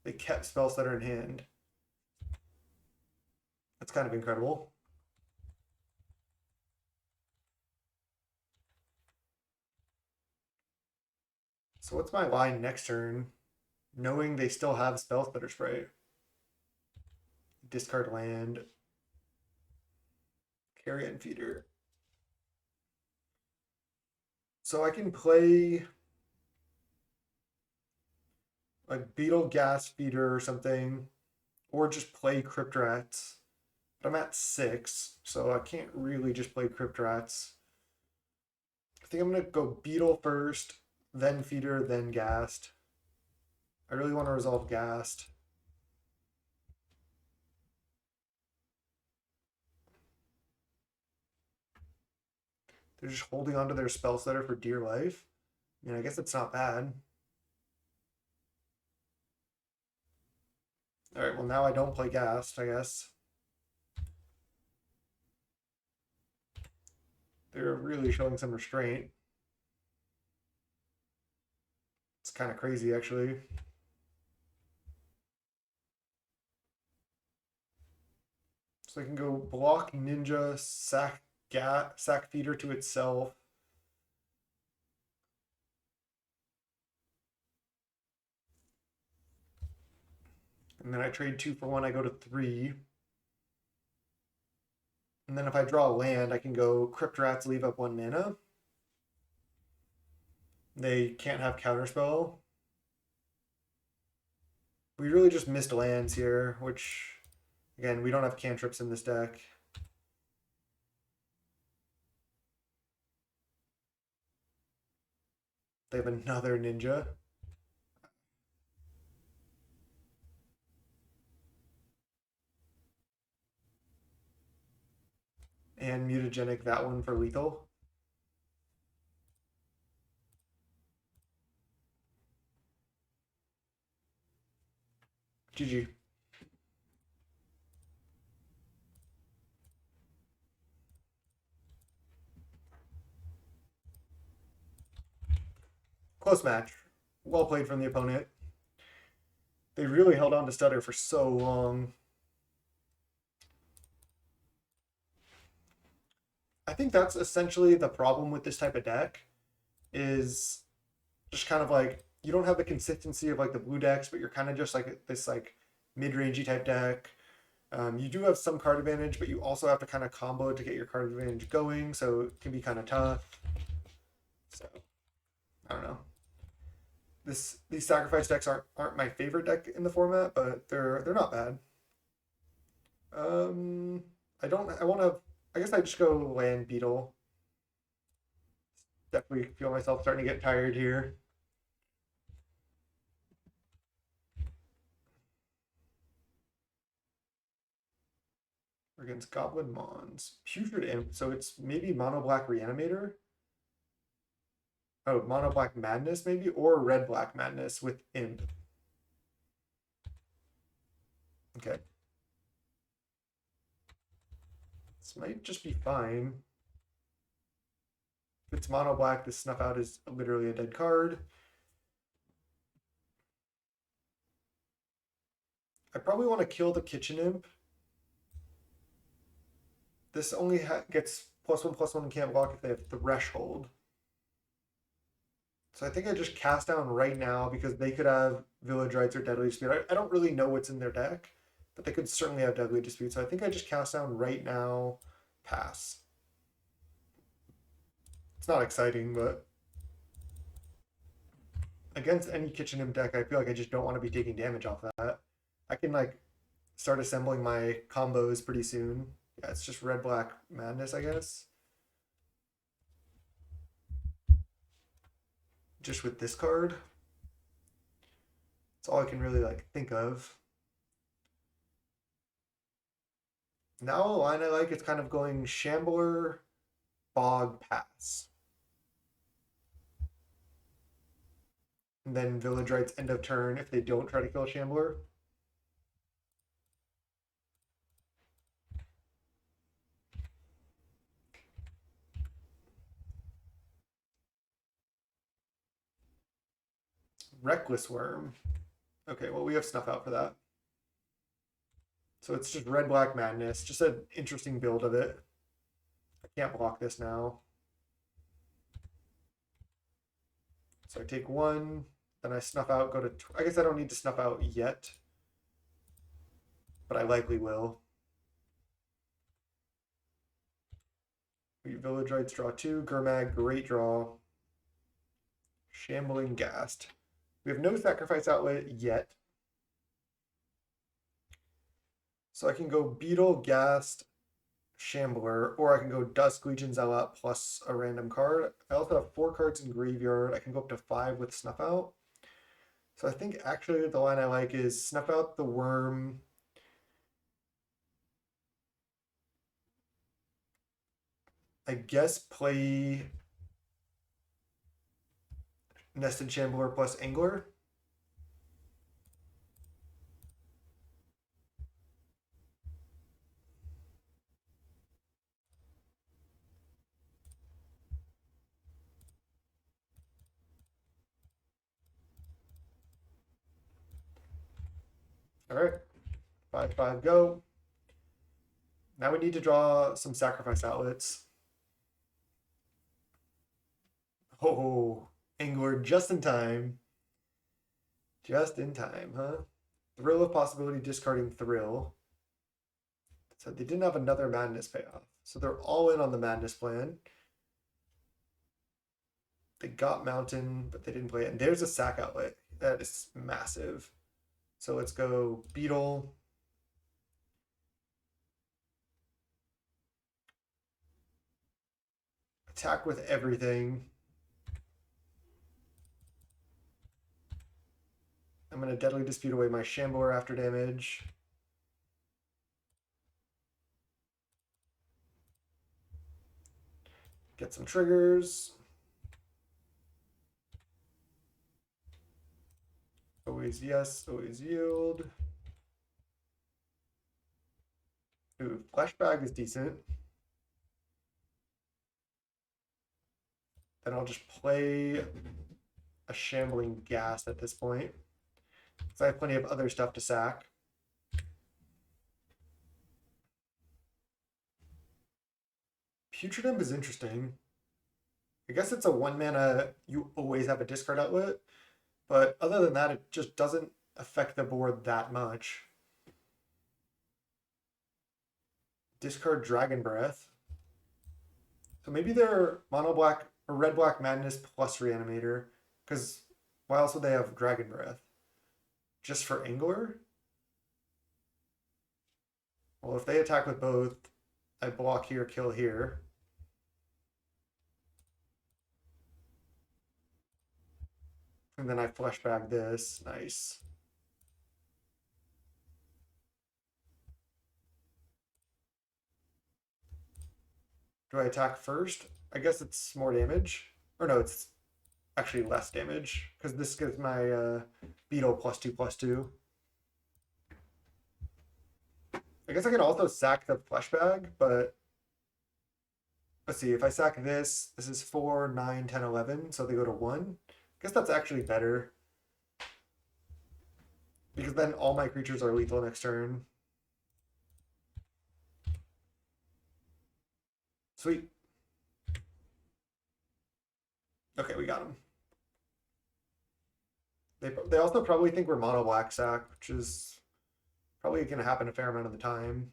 They kept spell stutter in hand. That's kind of incredible. So what's my line next turn? Knowing they still have spell stutter spray. Discard land. Carrion feeder. So I can play like Beetle Gas Feeder or something, or just play Crypt Rats. But I'm at 6, so I can't really just play Crypt Rats. I think I'm gonna go Beetle first, then Feeder, then Gast. I really want to resolve Gast. They're just holding onto their spell stutter for dear life. I mean, I guess it's not bad. All right, well now I don't play Gast, I guess. They're really showing some restraint. It's kind of crazy, actually. So I can go block Ninja, sack Feeder to itself. And then I trade 2 for 1, I go to 3. And then if I draw a land, I can go Crypt Rats, leave up 1 mana. They can't have Counterspell. We really just missed lands here, which, again, we don't have cantrips in this deck. They have another ninja. And mutagenic that one for lethal. GG. Close match. Well played from the opponent. They really held on to Stutter for so long. I think that's essentially the problem with this type of deck, is just kind of like you don't have the consistency of like the blue decks, but you're kind of just like this like mid-rangey type deck. You do have some card advantage, but you also have to kind of combo to get your card advantage going, so it can be kind of tough. So I don't know. These sacrifice decks aren't my favorite deck in the format, but they're not bad. I want to. I guess I just go land beetle. Definitely feel myself starting to get tired here. We're against Goblin Mons. Putrid Imp, so it's maybe Mono Black Reanimator. Oh, Mono Black Madness maybe, or Red Black Madness with Imp. Okay. This might just be fine. If it's Mono Black, this Snuff Out is literally a dead card. I probably want to kill the Kitchen Imp. This only gets +1/+1 and can't block if they have Threshold. So I think I just cast down right now because they could have Village Rites or Deadly Dispute. I don't really know what's in their deck, but they could certainly have Deadly Dispute. So I think I just cast down right now, pass. It's not exciting, but against any Kitchen Imp deck, I feel like I just don't want to be taking damage off that. I can like start assembling my combos pretty soon. Yeah, it's just Red Black Madness, I guess. Just with this card. That's all I can really like think of. Now a line I like, it's kind of going Shambler, Bog, Pass. And then Village Rites end of turn if they don't try to kill Shambler. Reckless Worm. Okay, well, we have Snuff Out for that. So it's just Red Black Madness. Just an interesting build of it. I can't block this now. So I take 1, then I Snuff Out, go to... I guess I don't need to Snuff Out yet. But I likely will. We Village Rites, draw 2. Gurmag, great draw. Shambling Ghast. We have no sacrifice outlet yet. So I can go Beetle, Ghast, Shambler, or I can go Dusk, Legion, Zealot plus a random card. I also have 4 cards in Graveyard. I can go up to 5 with Snuff Out. So I think actually the line I like is Snuff Out the Worm. I guess play Nested Shambler plus Angler. All right, 5/5 go. Now we need to draw some sacrifice outlets. Oh, Angler just in time. Just in time, huh? Thrill of Possibility, discarding Thrill. So they didn't have another Madness payoff. So they're all in on the Madness plan. They got Mountain, but they didn't play it. And there's a sack outlet. That is massive. So let's go Beetle. Attack with everything. I'm going to Deadly Dispute away my Shambler after damage. Get some triggers. Always yes, always yield. Ooh, Flashbag is decent. Then I'll just play a Shambling Ghast at this point. Because I have plenty of other stuff to sack. Putrid Imp is interesting. I guess it's a 1-mana, you always have a discard outlet. But other than that, it just doesn't affect the board that much. Discard Dragon Breath. So maybe they're mono black or red black Madness plus Reanimator. Because why else would they have Dragon Breath? Just for Angler? Well, if they attack with both, I block here, kill here. And then I flashback this. Nice. Do I attack first? I guess it's more damage. Or no, it's actually less damage. Because this gives my Beetle +2/+2. I guess I can also sack the flashbag, but let's see. If I sack this, this is 4, 9, 10, 11. So they go to 1. I guess that's actually better. Because then all my creatures are lethal next turn. Sweet. Okay, we got him. They also probably think we're mono black sack, which is probably going to happen a fair amount of the time.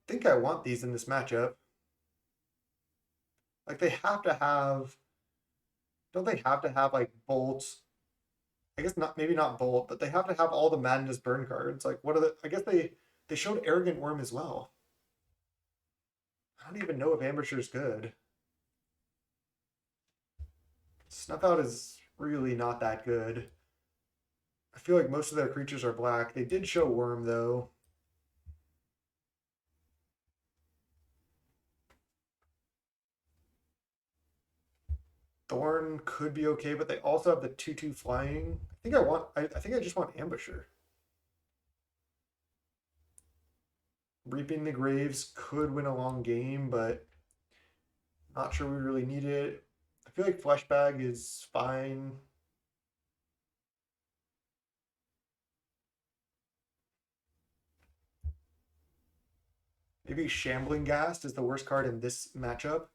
I think I want these in this matchup. Like they have to have, don't they have to have like Bolt? I guess not, maybe not Bolt, but they have to have all the Madness burn cards. Like what are the? I guess they showed Arrogant Worm as well. I don't even know if Ambusher is good. Snuff Out is really not that good. I feel like most of their creatures are black. They did show Worm though. Thorn could be okay, but they also have the 2/2 flying. I think I just want Ambusher. Reaping the Graves could win a long game, but not sure we really need it. I feel like Fleshbag is fine. Maybe Shambling Ghast is the worst card in this matchup.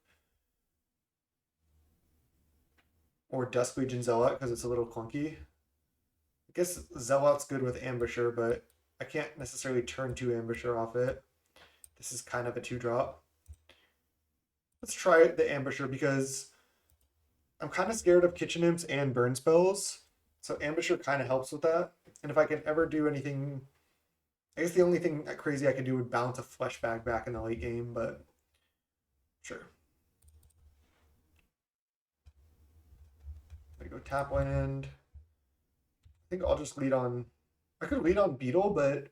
Or Dusk Legion Zealot because it's a little clunky. I guess Zealot's good with Ambusher, but I can't necessarily turn 2 Ambusher off it. This is kind of a 2-drop. Let's try the Ambusher because I'm kind of scared of Kitchen Imps and burn spells. So Ambusher kind of helps with that. And if I can ever do anything, I guess the only thing that crazy I could do would bounce a Fleshbag back in the late game, but sure. I go tap land. I think I'll just lead on. I could lead on Beetle, but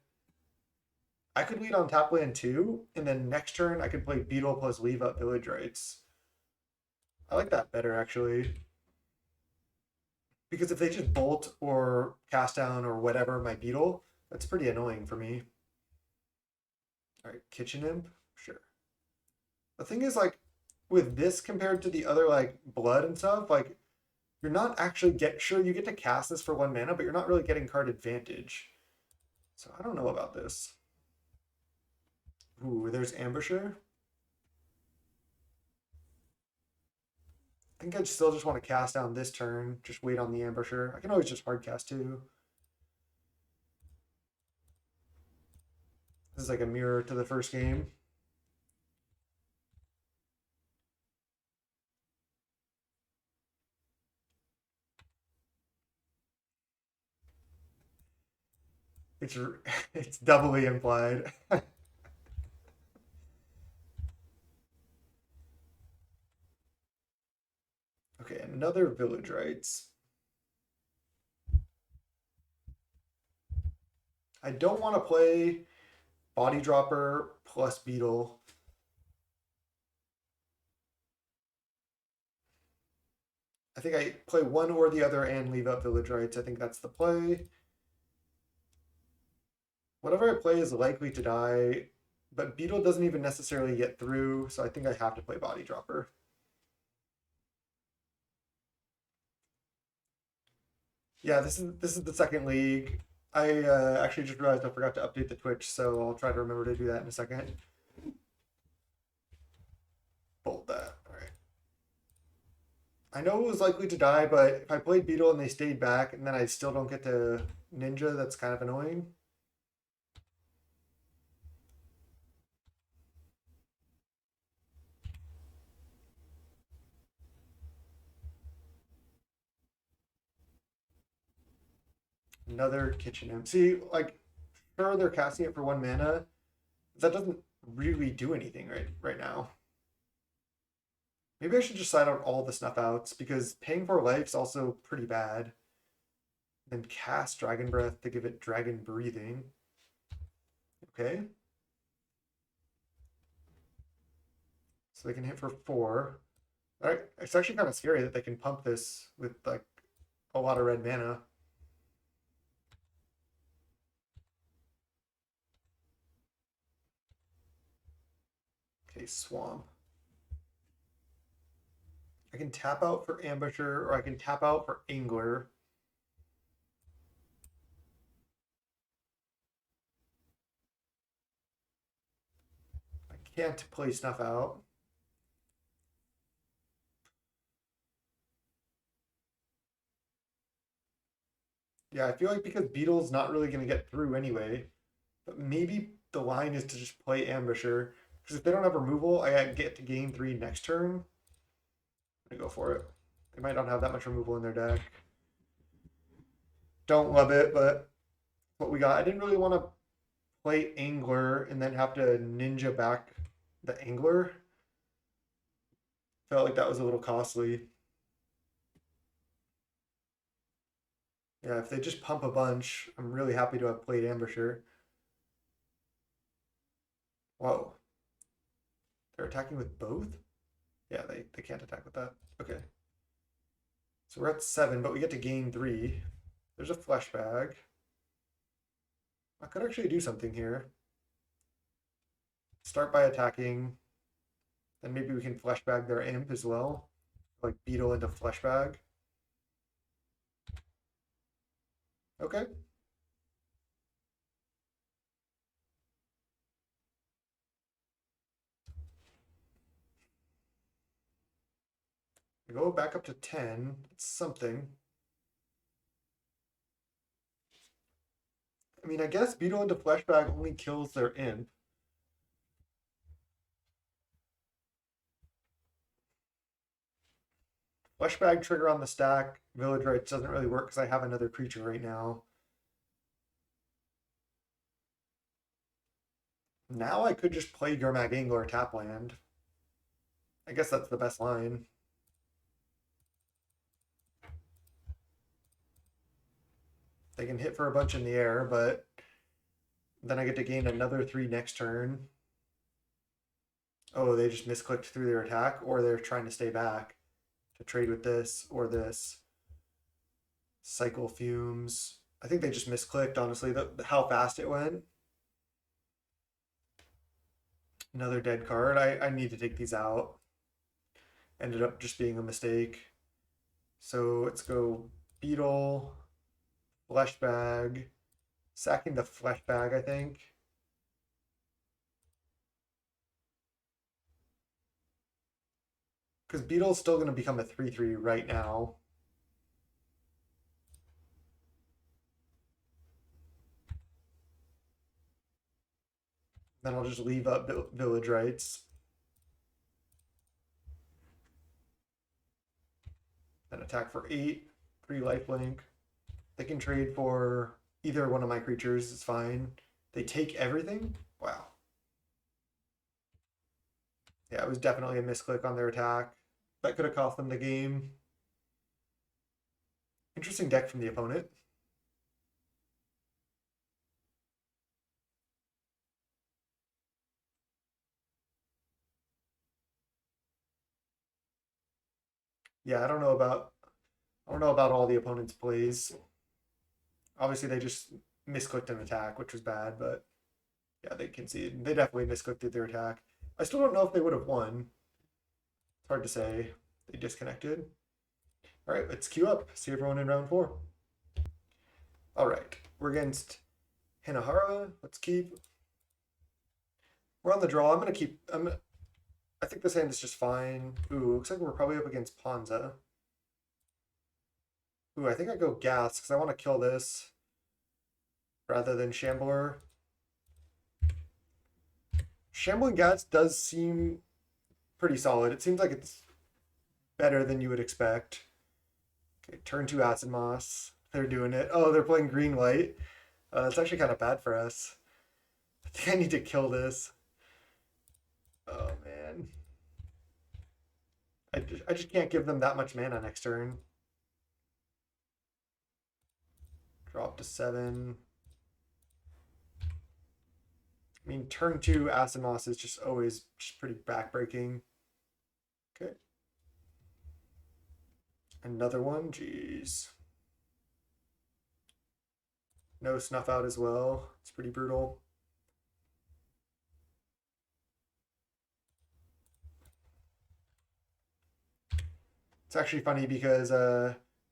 I could lead on tap land too, and then next turn I could play Beetle plus leave up Village Rites. I like that better actually. Because if they just bolt or cast down or whatever my Beetle, that's pretty annoying for me. Alright, Kitchen Imp, sure. The thing is like with this compared to the other like blood and stuff, like you're not actually sure you get to cast this for 1 mana, but you're not really getting card advantage. So I don't know about this. Ooh, there's Ambusher. I think I still just want to cast down this turn. Just wait on the ambusher. I can always just hard cast too. This is like a mirror to the first game. It's it's doubly implied. Okay, another village rights. I don't want to play body dropper plus beetle. I think I play one or the other and leave up village rights. I think that's the play. Whatever I play is likely to die, but beetle doesn't even necessarily get through, so I think I have to play body dropper. Yeah, this is the second league. I actually just realized I forgot to update the Twitch, so I'll try to remember to do that in a second. Bolt that. All right. I know it was likely to die, but if I played beetle and they stayed back, and then I still don't get to ninja, that's kind of annoying. Another kitchen imp. See, like, sure they're casting it for 1 mana. That doesn't really do anything right now. Maybe I should just side out all the snuff outs because paying for life's also pretty bad. Then cast Dragon Breath to give it Dragon Breathing. Okay. So they can hit for 4. All right. It's actually kind of scary that they can pump this with like a lot of red mana. Okay, Swamp. I can tap out for Ambusher or I can tap out for Angler. I can't play Snuff out. Yeah, I feel like because Beetle's not really going to get through anyway, but maybe the line is to just play Ambusher. Because if they don't have removal, I get to gain 3 next turn. I'm going to go for it. They might not have that much removal in their deck. Don't love it, but what we got. I didn't really want to play Angler and then have to ninja back the Angler. Felt like that was a little costly. Yeah, if they just pump a bunch, I'm really happy to have played Ambusher. Whoa. They're attacking with both? Yeah, they can't attack with that. Okay. So we're at 7, but we get to gain 3. There's a flesh bag. I could actually do something here. Start by attacking. Then maybe we can flesh bag their imp as well. Like beetle into flesh bag. Okay. We go back up to 10. It's something. I mean, I guess beetle into flesh bag only kills their imp. Flesh bag trigger on the stack. Village rights doesn't really work because I have another creature right now. Now I could just play Gurmag Angler tap land. I guess that's the best line. They can hit for a bunch in the air, but then I get to gain another 3 next turn. Oh, they just misclicked through their attack, or they're trying to stay back to trade with this or this. Cycle fumes. I think they just misclicked, honestly, how fast it went. Another dead card. I need to take these out. Ended up just being a mistake. So let's go Beetle, Flesh Bag, sacking the Flesh Bag, I think. Because Beetle's still going to become a 3/3 right now. Then I'll just leave up village rights. Then attack for 8, 3 lifelink. They can trade for either one of my creatures, it's fine. They take everything? Wow. Yeah, it was definitely a misclick on their attack. That could have cost them the game. Interesting deck from the opponent. Yeah, I don't know about all the opponent's plays. Obviously, they just misclicked an attack, which was bad, but yeah, they conceded. They definitely misclicked their attack. I still don't know if they would have won. It's hard to say. They disconnected. All right, let's queue up. See everyone in round 4. All right, we're against Hinahara. Let's keep. We're on the draw. I'm gonna keep. I think this hand is just fine. Ooh, looks like we're probably up against Ponza. Ooh, I think I go Gas because I want to kill this rather than Shambler. Shambling Gas does seem pretty solid. It seems like it's better than you would expect. Okay, turn 2 Acid Moss. They're doing it. Oh, they're playing green white. That's actually kind of bad for us. I think I need to kill this. Oh man. I just can't give them that much mana next turn. Drop to 7. I mean, turn 2 Acid Moss is just always just pretty backbreaking. Okay. Another one, jeez. No Snuff Out as well. It's pretty brutal. It's actually funny because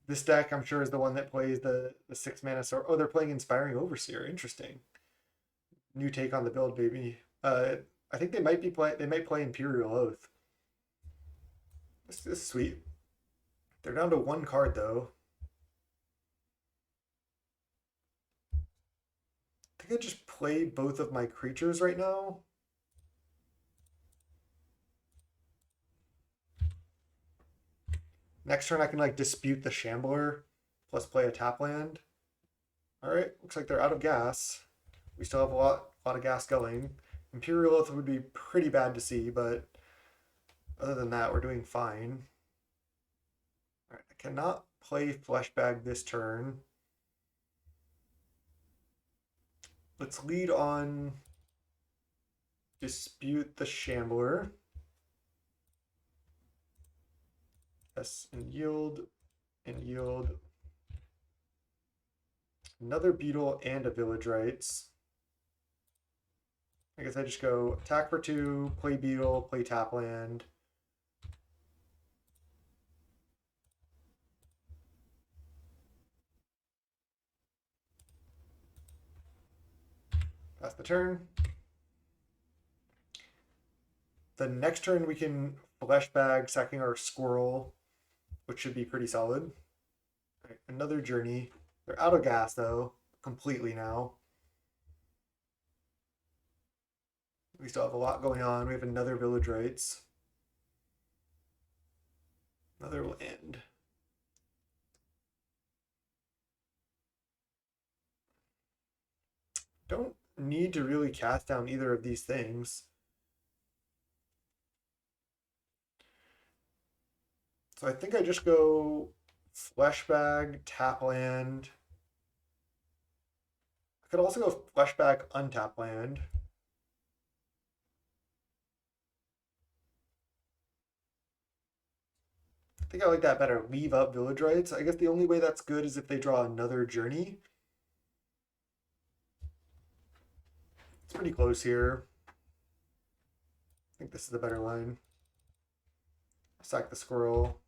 this deck, I'm sure, is the one that plays the 6 mana sword. Oh, they're playing Inspiring Overseer. Interesting. New take on the build, baby. I think they might play Imperial Oath. This is sweet. They're down to 1 card though. I think I just play both of my creatures right now. Next turn I can like dispute the Shambler plus play a tap land. All right, looks like they're out of gas. We still have a lot of gas going. Imperial Oath would be pretty bad to see, but other than that, we're doing fine. All right, I cannot play Fleshbag this turn. Let's lead on Dispute the Shambler. Yes, and yield, and yield. Another Beetle and a Village Rights. I guess I just go attack for 2, play Beetle, play tap land. Pass the turn. The next turn we can Fleshbag, sacking our Squirrel, which should be pretty solid. Right, another Journey. They're out of gas though, completely now. We still have a lot going on. We have another Village Rights. Another land. Don't need to really cast down either of these things. So I think I just go Fleshbag, tap land. I could also go Fleshbag, untap land. I think I like that better. Leave up Village Rights. I guess the only way that's good is if they draw another Journey. It's pretty close here. I think this is the better line. Sack the Squirrel.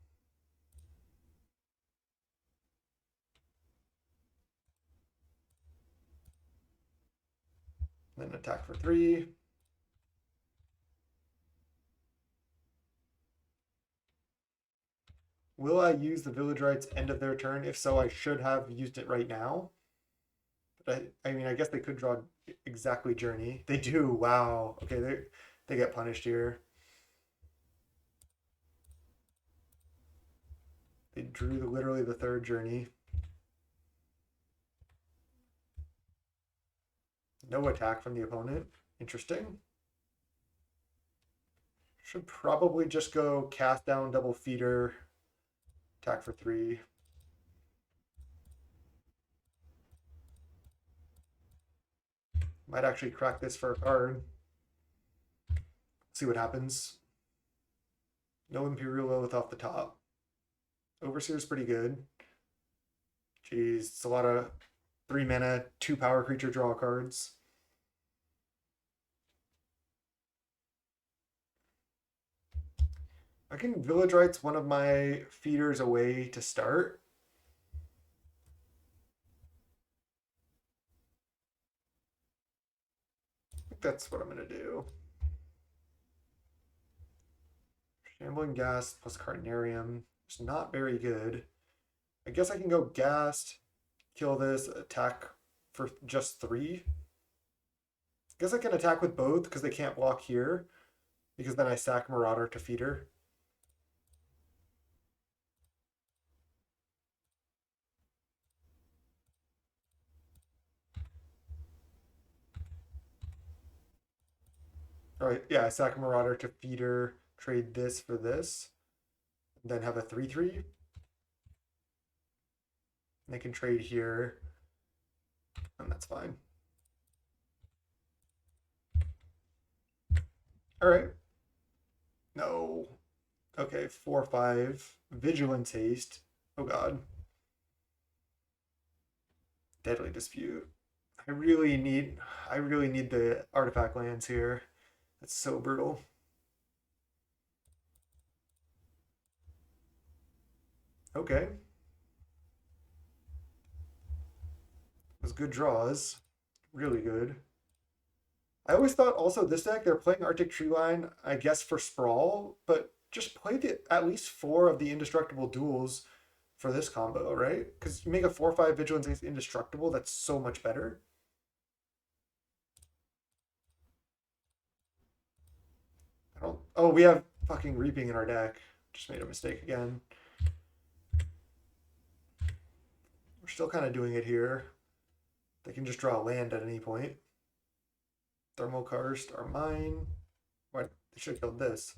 Then attack for 3. Will I use the Village Rites end of their turn? If so, I should have used it right now. But I mean, I guess they could draw exactly Journey. They do. Wow. Okay, they get punished here. They drew literally the third Journey. No attack from the opponent. Interesting. Should probably just go cast down, double feeder, attack for 3. Might actually crack this for a card. See what happens. No Imperial Oath off the top. Overseer's pretty good. Jeez, it's a lot of 3 mana, 2 power creature draw cards. I can Village Rites one of my feeders away to start. I think that's what I'm going to do. Shambling Ghast plus Carnarium. It's not very good. I guess I can go Ghast, kill this, attack for just 3. I guess I can attack with both because they can't block here. Because then I sack Marauder to feeder. All right, yeah, I sack Marauder to feeder, trade this for this, and then have a 3/3. They can trade here, and that's fine. All right. No. Okay, 4/5. Vigilance haste. Oh god. Deadly dispute. I really need the artifact lands here. That's so brutal. Okay. Those good draws. Really good. I always thought also this deck, they're playing Arctic Treeline, I guess for Sprawl, but just play at least 4 of the indestructible duels for this combo, right? Because you make a 4/5 Vigilance Ace indestructible, that's so much better. I don't. Oh, we have fucking Reaping in our deck. Just made a mistake again. We're still kind of doing it here. They can just draw a land at any point. Thermal Karst are mine. What? They should have killed this.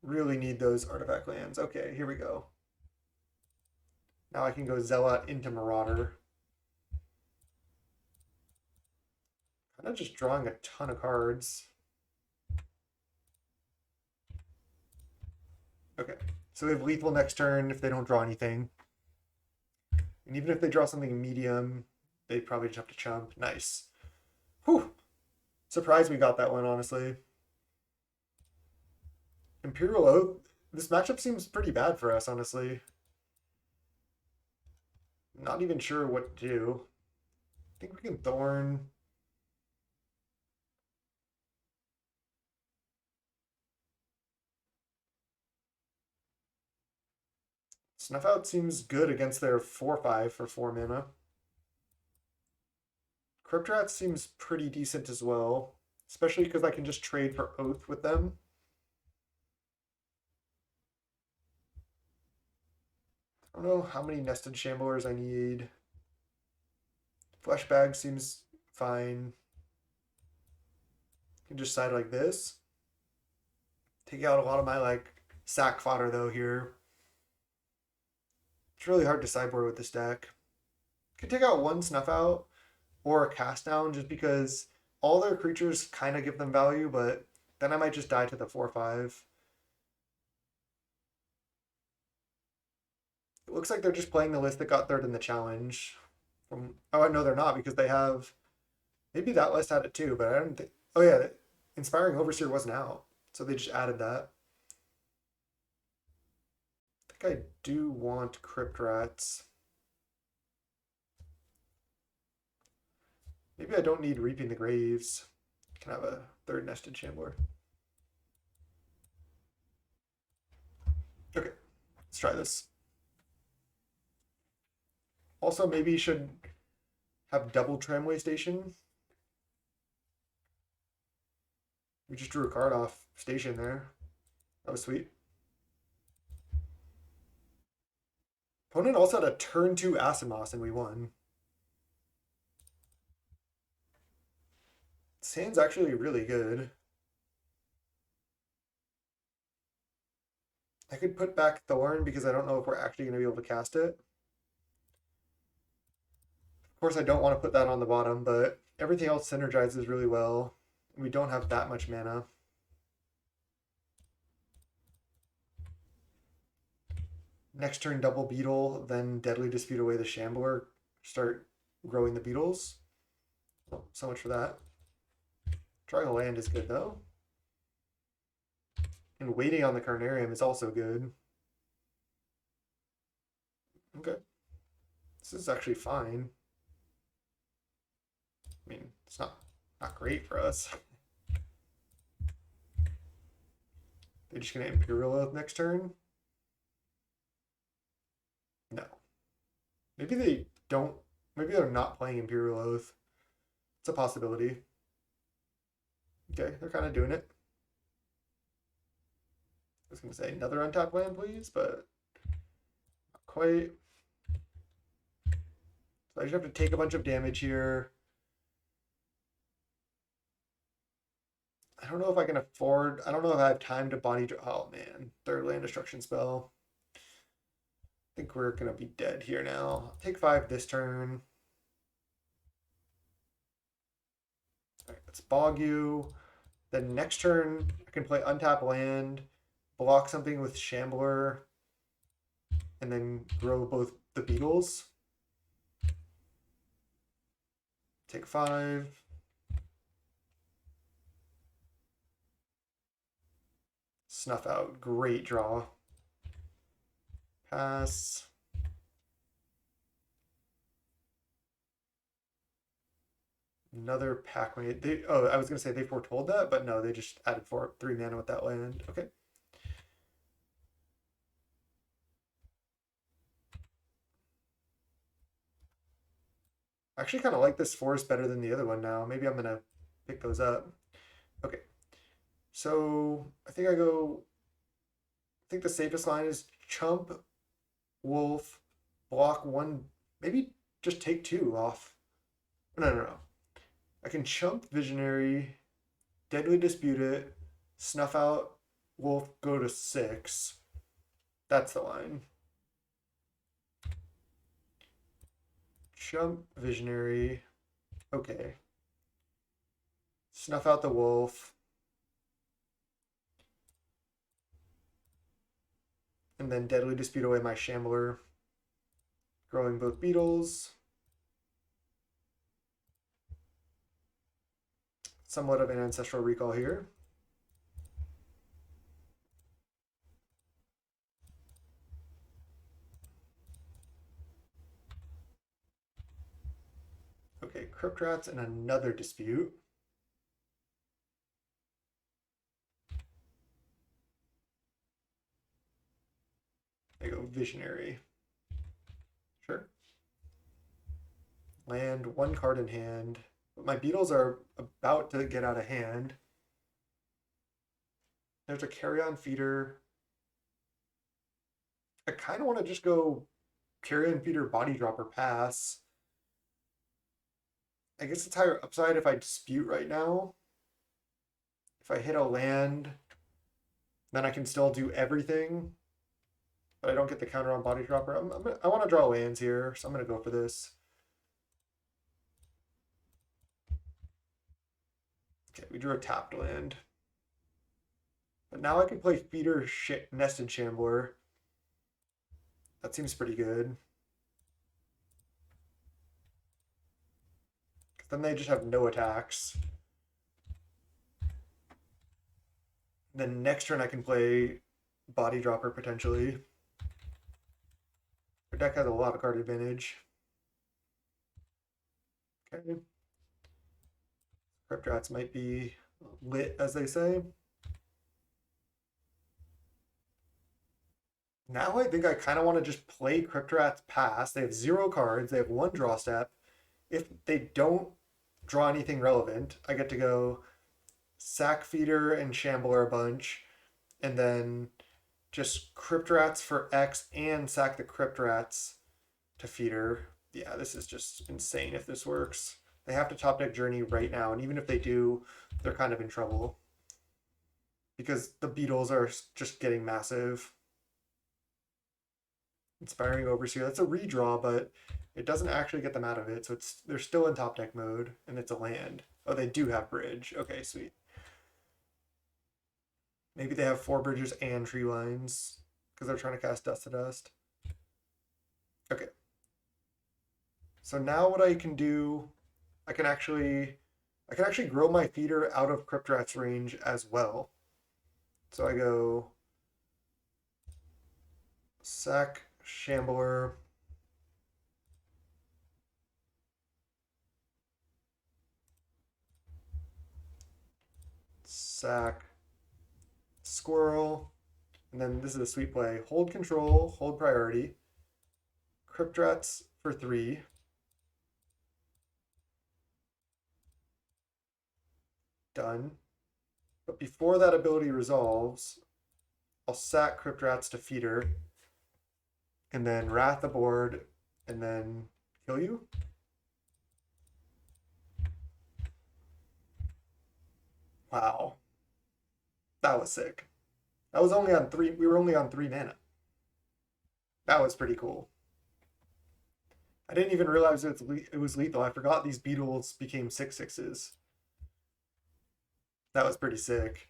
Really need those artifact lands. Okay, here we go. Now I can go Zealot into Marauder. Kind of just drawing a ton of cards. Okay, so we have lethal next turn if they don't draw anything. And even if they draw something medium, they probably just have to chump. Nice. Whew. Surprised we got that one, honestly. Imperial Oath. This matchup seems pretty bad for us, honestly. Not even sure what to do. I think we can Thorn. Snuff Out seems good against their 4/5 for 4 mana. Crypt Rat seems pretty decent as well, especially because I can just trade for Oath with them. I don't know how many Nested Shamblers I need. Flesh Bag seems fine. You can just side like this. Take out a lot of my like sack fodder though here. It's really hard to sideboard with this deck. Could take out one Snuff Out or a Cast Down just because all their creatures kind of give them value, but then I might just die to the 4/5. It looks like they're just playing the list that got third in the challenge. Oh no, they're not because they have maybe that list had it too, but I don't think. Oh yeah, Inspiring Overseer wasn't out, so they just added that. I think I do want Crypt Rats. Maybe I don't need Reaping the Graves. can have a third nested shambler. Okay, let's try this. Also, maybe you should have double tramway station. We just drew a card off station there. That was sweet. Opponent also had a turn 2 Asimos and we won. This hand's actually really good. I could put back Thorn because I don't know if we're actually going to be able to cast it. Of course, I don't want to put that on the bottom, but everything else synergizes really well. We don't have that much mana. Next turn, double Beetle, then Deadly Dispute away the Shambler. Start growing the beetles. Oh, so much for that. Drawing a land is good, though. And waiting on the Carnarium is also good. Okay. This is actually fine. I mean, it's not great for us. They're just going to Imperial Oath next turn? No. Maybe they don't. Maybe they're not playing Imperial Oath. It's a possibility. Okay, they're kind of doing it. I was going to say another untapped land, please, but not quite. So I just have to take a bunch of damage here. I don't know if I can afford. I don't know if I have time to body. Oh man, third land destruction spell. I think we're going to be dead here now. Take 5 this turn. All right, let's bog you. Then next turn, I can play untap land, block something with Shambler, and then grow both the beetles. Take 5. Snuff out. Great draw. Pass. Another Pac-Man. Oh, I was going to say they foretold that, but no, they just added 3 mana with that land. Okay. I actually kind of like this forest better than the other one now. Maybe I'm going to pick those up. Okay. So I think the safest line is Chump, Wolf, block 1, maybe just take 2 off. No. I can Chump Visionary, Deadly Dispute it, Snuff out, Wolf, go to 6. That's the line. Chump Visionary. Okay. Snuff out the Wolf. And then Deadly Dispute away my Shambler. Growing both beetles. Somewhat of an ancestral recall here. Okay, Crypt Rats and another Dispute. There you go, Visionary. Sure. Land, 1 card in hand. But my beetles are about to get out of hand. There's a Carrion Feeder. I kind of want to just go Carrion Feeder, Body Dropper, pass. I guess it's higher upside if I dispute right now. If I hit a land, then I can still do everything. But I don't get the counter on Body Dropper. I want to draw lands here, so I'm going to go for this. Okay, we drew a tapped land. But now I can play Feeder Nested Shambler. That seems pretty good. Then they just have no attacks. Then next turn I can play Body Dropper potentially. Their deck has a lot of card advantage. Okay. Cryptrats might be lit, as they say. Now I think I kind of want to just play Cryptrats pass. They have 0 cards. They have 1 draw step. If they don't draw anything relevant, I get to go sack Feeder and Shambler a bunch, and then just Cryptrats for X and sack the Cryptrats to Feeder. Yeah, this is just insane if this works. They have to top deck Journey right now, and even if they do, they're kind of in trouble because the Beetles are just getting massive. Inspiring Overseer, that's a redraw, but it doesn't actually get them out of it, so they're still in top deck mode, and it's a land. Oh, they do have bridge. Okay, sweet. Maybe they have 4 bridges and tree lines because they're trying to cast Dust to Dust. Okay. So now what I can do, I can actually grow my Feeder out of Cryptrat's range as well. So I go sack Shambler, sack Squirrel, and then this is a sweet play. Hold control, hold priority. Cryptrats for 3. Done. But before that ability resolves, I'll sack Cryptrats to Feeder, and then Wrath the board, and then kill you. Wow. That was sick. That was only on 3, we were only on 3 mana. That was pretty cool. I didn't even realize it was lethal. I forgot these beetles became 6/6s. That was pretty sick.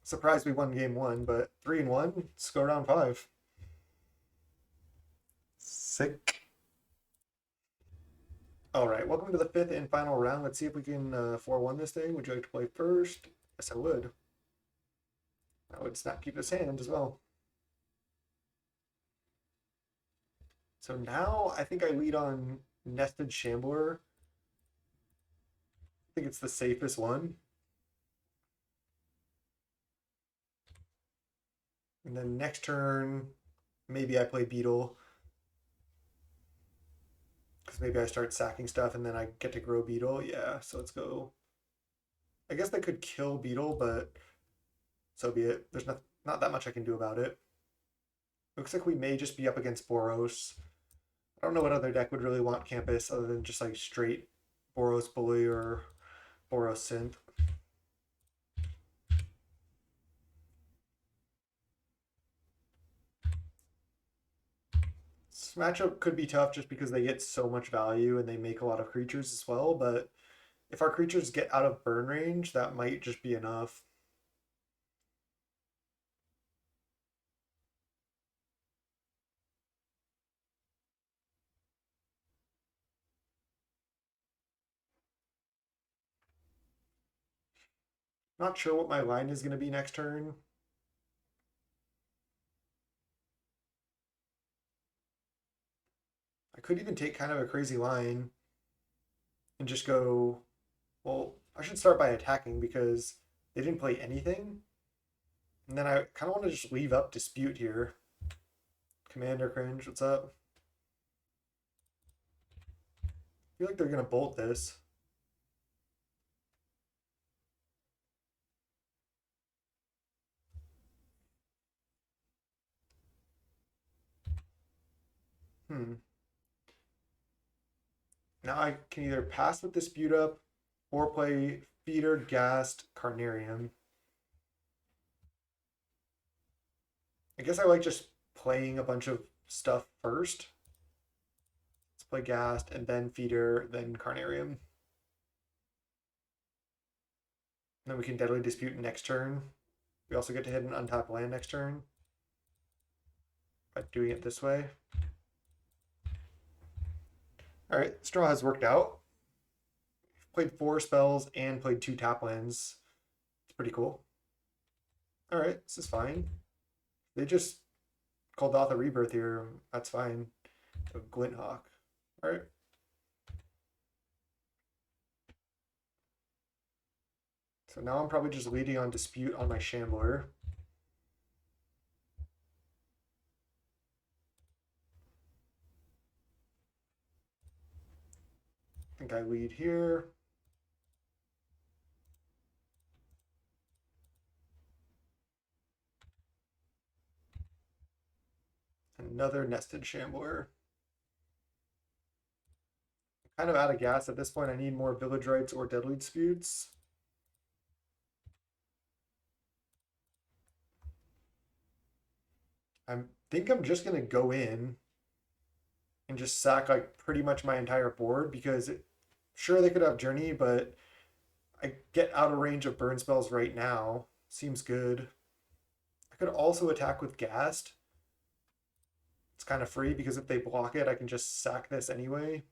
Surprised we won game 1, but 3-1, let's go round 5. Sick. All right, welcome to the 5th and final round. Let's see if we can 4-1 this thing. Would you like to play first? Yes, I would. I would snap keep this hand as well. So now I think I lead on Nested Shambler. I think it's the safest one. And then next turn, maybe I play Beetle. Because maybe I start sacking stuff and then I get to grow Beetle. Yeah, so let's go. I guess they could kill Beetle, but so be it. There's not that much I can do about it. Looks like we may just be up against Boros. I don't know what other deck would really want Campus other than just like straight Boros Bully or Boros Synth. This matchup could be tough just because they get so much value and they make a lot of creatures as well, but if our creatures get out of burn range, that might just be enough. Not sure what my line is going to be next turn. I could even take kind of a crazy line and just go, well, I should start by attacking because they didn't play anything. And then I kind of want to just leave up Dispute here. Commander Cringe, what's up? I feel like they're going to bolt this. Now I can either pass with Dispute up or play Feeder, Ghast, Carnarium. I guess I like just playing a bunch of stuff first. Let's play Ghast and then Feeder, then Carnarium. And then we can Deadly Dispute next turn. We also get to hit an untapped land next turn by doing it this way. All right, Straw has worked out. Played 4 spells and played 2 tap lands. It's pretty cool. All right, this is fine. They just called off a Rebirth here. That's fine. A Glinthawk. All right. So now I'm probably just leading on Dispute on my Shambler. I think I lead here. Another nested Shambler. Kind of out of gas at this point. I need more Village Rites or Deadly Disputes. I think I'm just going to go in and just sack like pretty much my entire board because sure they could have Journey, but I get out of range of burn spells right now. Seems good. I could also attack with Ghast. It's kind of free because if they block it, I can just sack this anyway.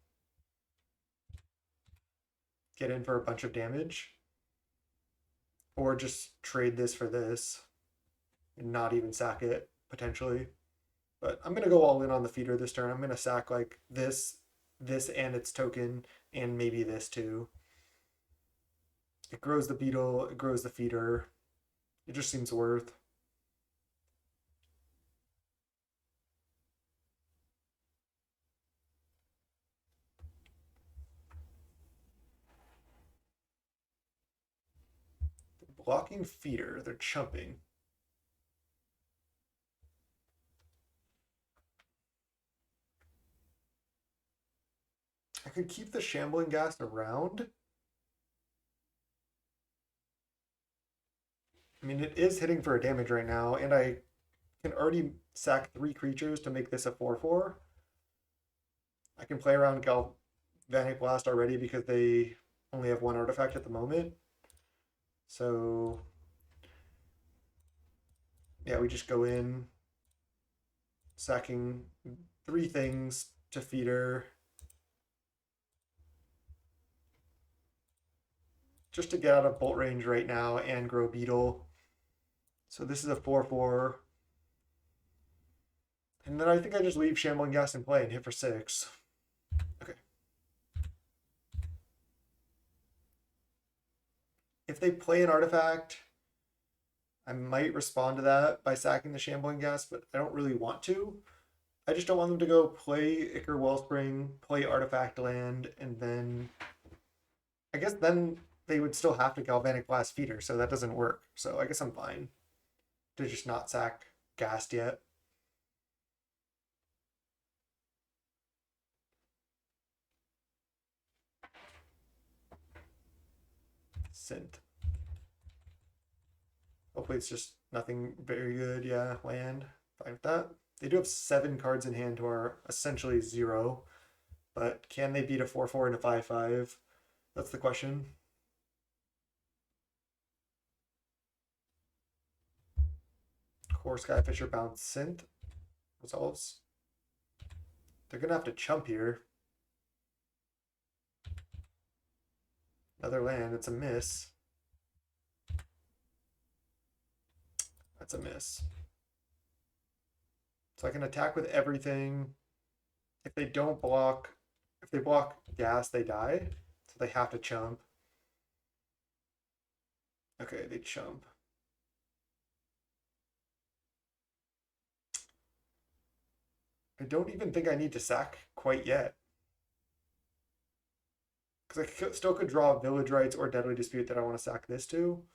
Get in for a bunch of damage. Or just trade this for this and not even sack it, potentially. But I'm going to go all in on the feeder this turn. I'm going to sack like this and its token, and maybe this too. It grows the beetle, it grows the feeder. It just seems worth. Blocking feeder, they're chumping. I could keep the Shambling Ghast around. I mean, it is hitting for a damage right now, and I can already sack 3 creatures to make this a 4/4. I can play around Galvanic Blast already because they only have 1 artifact at the moment. So, yeah, we just go in, sacking 3 things to feeder. Just to get out of bolt range right now and grow beetle. So this is a 4/4. And then I think I just leave Shambling Ghast in play and hit for 6. Okay. If they play an artifact, I might respond to that by sacking the Shambling Ghast, but I don't really want to. I just don't want them to go play Ichor Wellspring, play Artifact Land, and then I guess then they would still have to Galvanic Blast Feeder, so that doesn't work. So I guess I'm fine to just not sack Ghast yet. Synth. Hopefully it's just nothing very good. Yeah, land. Fine with that. They do have 7 cards in hand to our essentially 0. But can they beat a 4/4 and a 5/5? That's the question. Core Skyfisher bounce Synth. Resolves. They're going to have to chump here. Another land. It's a miss. That's a miss. So I can attack with everything. If they don't block, if they block Ghast, they die. So they have to chump. Okay, they chump. I don't even think I need to sack quite yet. Because I still could draw Village Rites or Deadly Dispute that I want to sack this to.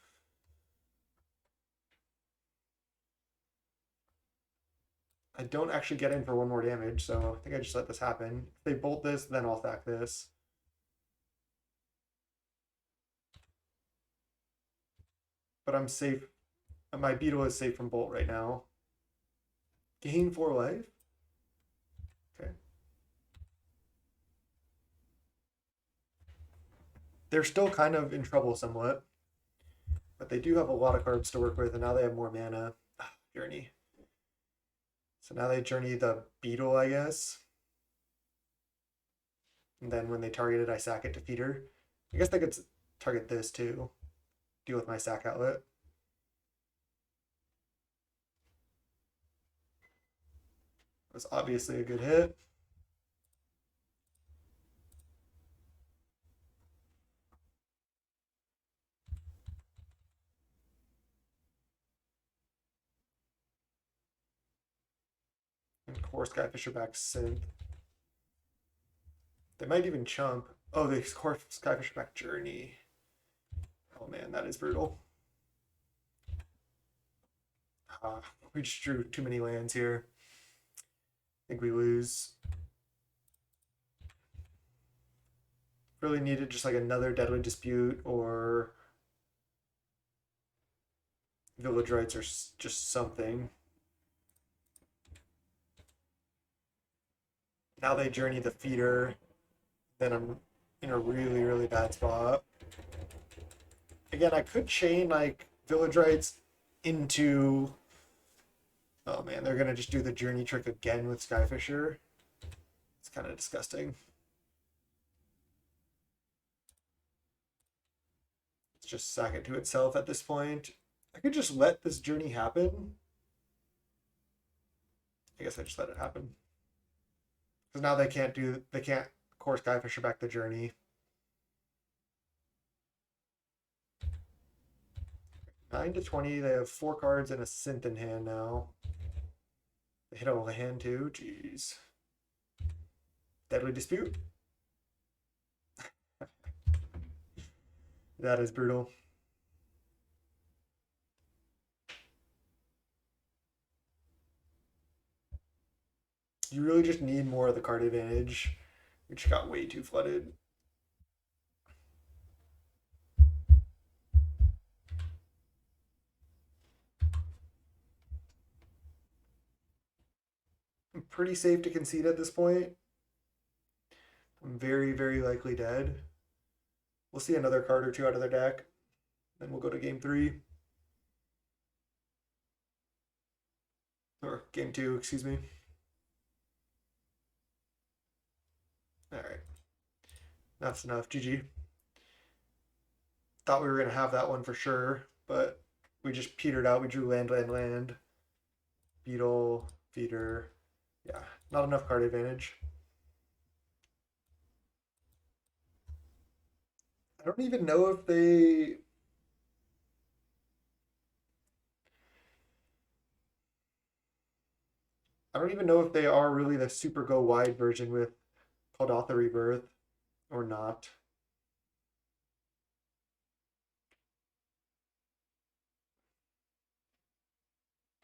I don't actually get in for 1 more damage, so I think I just let this happen. If they bolt this, then I'll sack this. But I'm safe. My beetle is safe from bolt right now. Gain 4 life? Okay. They're still kind of in trouble somewhat. But they do have a lot of cards to work with, and now they have more mana. Journey. So now they journey the beetle, I guess. And then when they target it, I sack it to feeder. I guess they could target this too. Deal with my sack outlet. It was obviously a good hit. core Skyfisher back Synth. They might even chump. Oh, they core Skyfisher back Journey. Oh man, that is brutal. We just drew too many lands here. I think we lose. Really needed just like another Deadly Dispute or Village Rites or just something. Now they journey the feeder. Then I'm in a really, really bad spot. Again, I could chain like Village Rites into... Oh man, they're gonna just do the journey trick again with Skyfisher. It's kind of disgusting. Let's just sack it to itself at this point. I could just let this journey happen. I guess I just let it happen. Because now they can't core Skyfisher back the journey. 9 to 20, they have 4 cards and a Synth in hand now. They hit a hand too, jeez. Deadly Dispute. That is brutal. You really just need more of the card advantage, which got way too flooded. I'm pretty safe to concede at this point. I'm very, very likely dead. We'll see another card or two out of their deck. Then we'll go to game 3. Or game 2, excuse me. Alright. That's enough. GG. Thought we were going to have that one for sure, but we just petered out. We drew land, land, land. Beetle, feeder. Yeah, not enough card advantage. I don't even know if they... I don't even know if they are really the super go wide version with Caldotha Rebirth or not.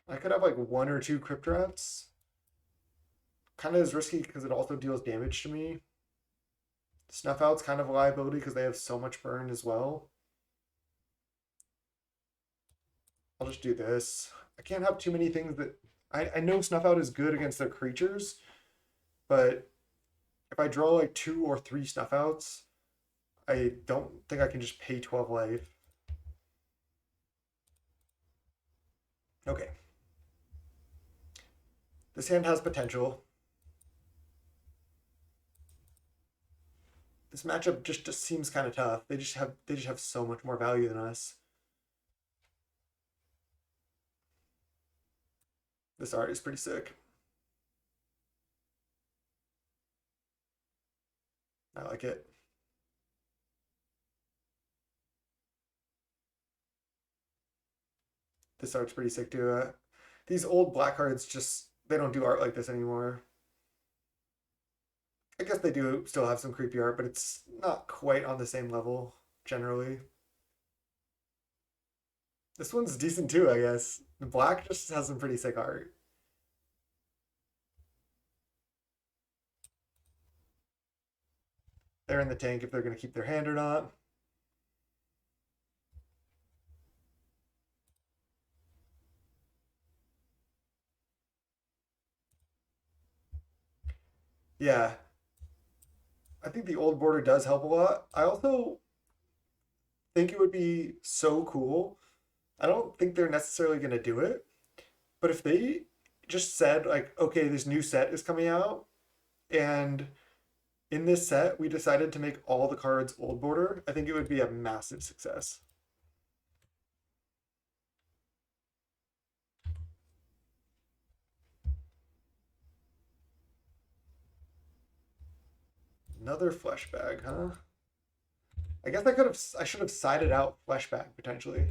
I could have like 1 or 2 Crypt Rats. Kind of is risky because it also deals damage to me. Snuff Out's kind of a liability because they have so much burn as well. I'll just do this. I can't have too many things that... I know Snuff Out is good against their creatures, but if I draw like 2 or 3 Snuff Outs, I don't think I can just pay 12 life. Okay. This hand has potential. This matchup just seems kind of tough. They just have so much more value than us. This art is pretty sick. I like it. This art's pretty sick too. These old black cards just, they don't do art like this anymore. I guess they do still have some creepy art, but it's not quite on the same level generally. This one's decent too, I guess. The black just has some pretty sick art. They're in the tank if they're going to keep their hand or not. Yeah. I think the old border does help a lot. I also think it would be so cool. I don't think they're necessarily going to do it, but if they just said like, okay, this new set is coming out, and in this set we decided to make all the cards old border, I think it would be a massive success. Another flesh bag, huh? I guess I should have sided out flesh bag potentially.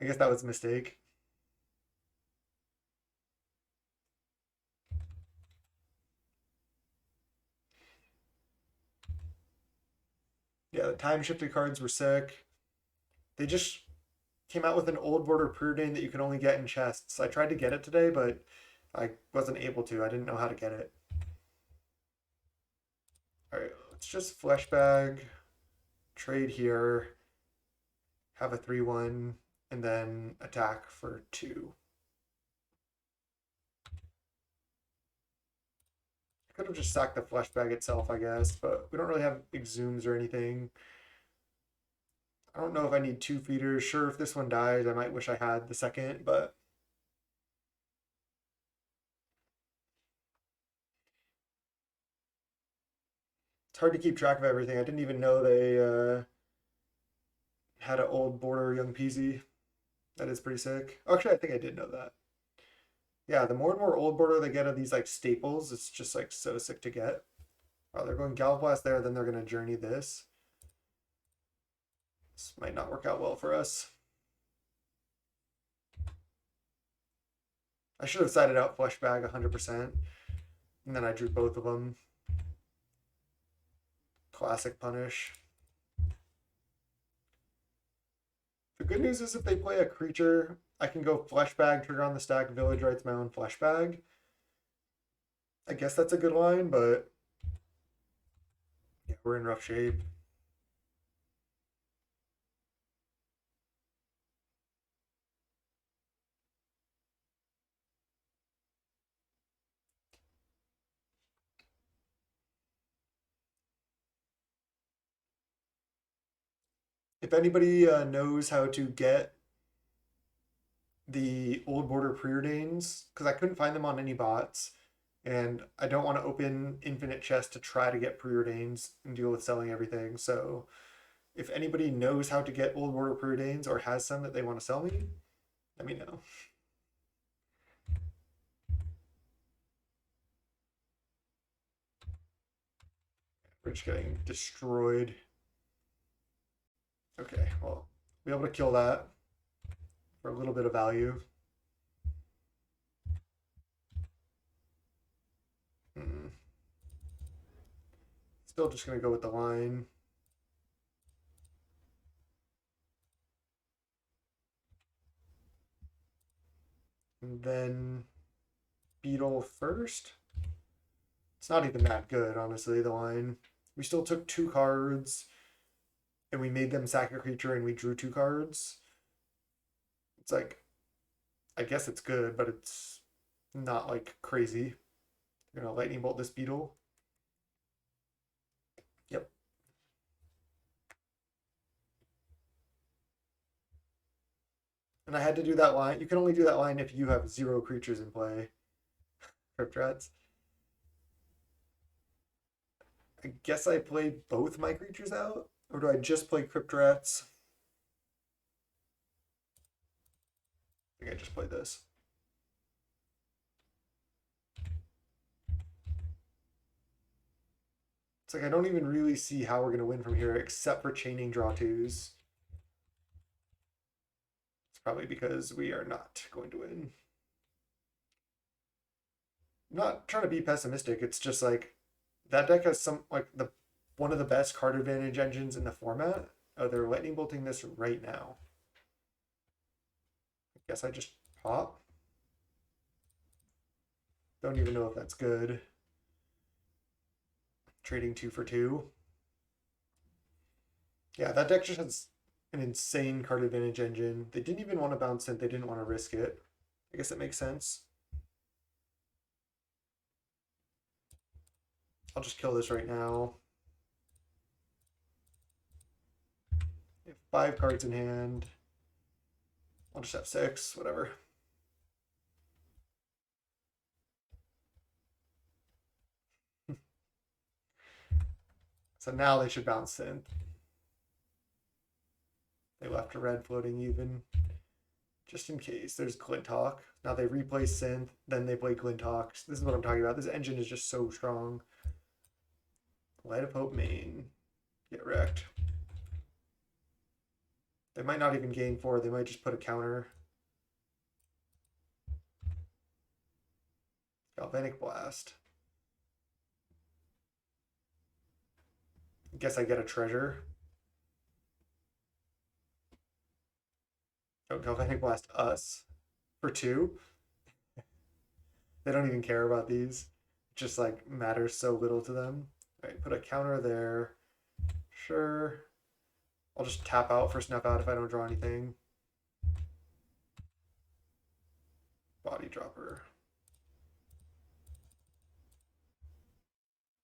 I guess that was a mistake. the time shifted cards were sick. They just came out with an old border preordained that you can only get in chests. I tried to get it today, but I wasn't able to. I didn't know how to get it. All right, let's just flesh bag, trade here, have a 3-1, and then attack for 2. I could have just sacked the flesh bag itself, I guess, but we don't really have exhumes or anything. I don't know if I need 2 feeders. Sure, if this one dies, I might wish I had the second, but it's hard to keep track of everything. I didn't even know they had an old border young peasy. That is pretty sick. Actually, I think I did know that. Yeah, the more and more old border they get of these like staples, it's just like so sick to get. Oh, they're going Galvblast there, then they're gonna journey this. This might not work out well for us. I should have sided out flesh bag 100%, and then I drew both of them. Classic punish. The good news is if they play a creature, I can go flesh bag, trigger on the stack, village rights my own flesh bag. I guess that's a good line, but yeah, we're in rough shape. If anybody knows how to get the old border preordains, because I couldn't find them on any bots, and I don't want to open infinite chests to try to get preordains and deal with selling everything. So if anybody knows how to get old border preordains or has some that they want to sell me, let me know. We're just getting destroyed. Okay, well, be able to kill that for a little bit of value. Still just gonna go with the line. And then Beetle first. It's not even that good, honestly, the line. We still took 2 cards, and we made them sack a creature, and we drew 2 cards. It's like, I guess it's good, but it's not like crazy. You're gonna lightning bolt this Beetle. Yep. And I had to do that line. You can only do that line if you have 0 creatures in play. Crypt Rats. I guess I play both my creatures out? Or do I just play Crypt Rats? I think I just play this. It's like I don't even really see how we're going to win from here except for chaining draw 2s. It's probably because we are not going to win. I'm not trying to be pessimistic. It's just like that deck has some like the one of the best card advantage engines in the format. Oh, they're lightning bolting this right now. I guess I just pop. Don't even know if that's good. Trading 2 for 2. Yeah, that deck just has an insane card advantage engine. They didn't even want to bounce Synth. They didn't want to risk it. I guess it makes sense. I'll just kill this right now. I have 5 cards in hand. I'll just have 6, whatever. So now they should bounce Synth. They left a red floating even. Just in case. There's Glinthawk. Now they replay Synth, then they play Glinthawk. This is what I'm talking about. This engine is just so strong. Light of Hope main. Get wrecked. They might not even gain 4. They might just put a counter. Galvanic Blast. I guess I get a treasure. Don't Galvanic Blast us for 2. They don't even care about these. It just like matters so little to them. All right, put a counter there. Sure. I'll just tap out for Snuff Out if I don't draw anything. Body Dropper.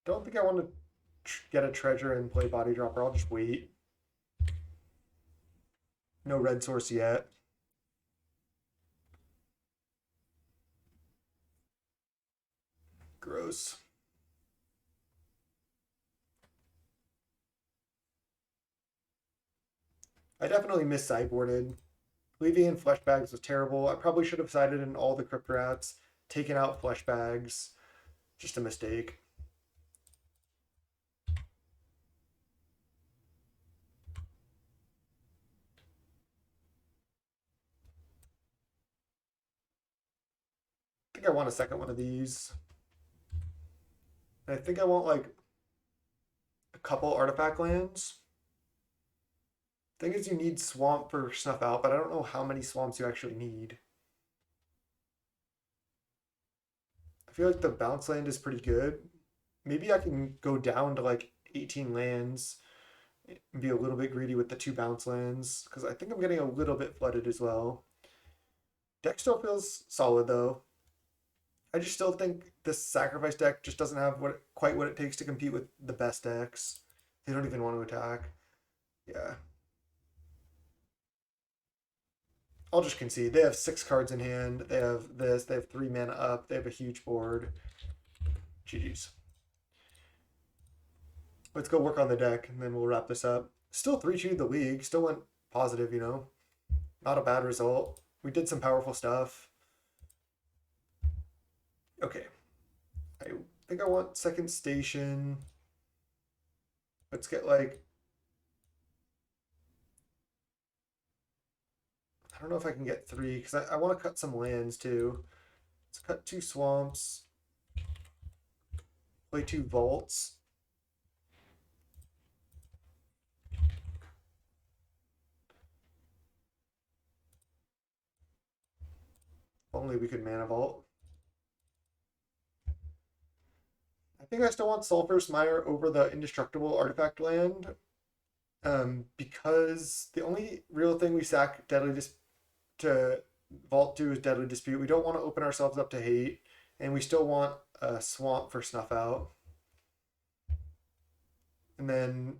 Don't think I want to get a treasure and play Body Dropper. I'll just wait. No red source yet. Gross. I definitely miss sideboarded. Leaving in flesh bags was terrible. I probably should have sided in all the crypt rats, taken out flesh bags. Just a mistake. I think I want a second one of these. I think I want like a couple artifact lands. Thing is, you need swamp for Snuff Out, but I don't know how many swamps you actually need. I feel like the bounce land is pretty good. Maybe I can go down to like 18 lands and be a little bit greedy with the 2 bounce lands, because I think I'm getting a little bit flooded as well. Deck still feels solid though. I just still think this sacrifice deck just doesn't have quite what it takes to compete with the best decks. They don't even want to attack. Yeah. I'll just concede. They have 6 cards in hand. They have this. They have 3 mana up. They have a huge board. GG's. Let's go work on the deck, and then we'll wrap this up. Still 3-2 the league. Still went positive, you know. Not a bad result. We did some powerful stuff. Okay. I think I want second station. Let's get like... I don't know if I can get 3, because I want to cut some lands too. Let's cut 2 swamps. Play 2 vaults. Only we could mana vault. I think I still want Sulphur's Mire over the indestructible artifact land. Because the only real thing we sack to vault to is Deadly Dispute. We don't want to open ourselves up to hate, and we still want a swamp for Snuff Out. And then,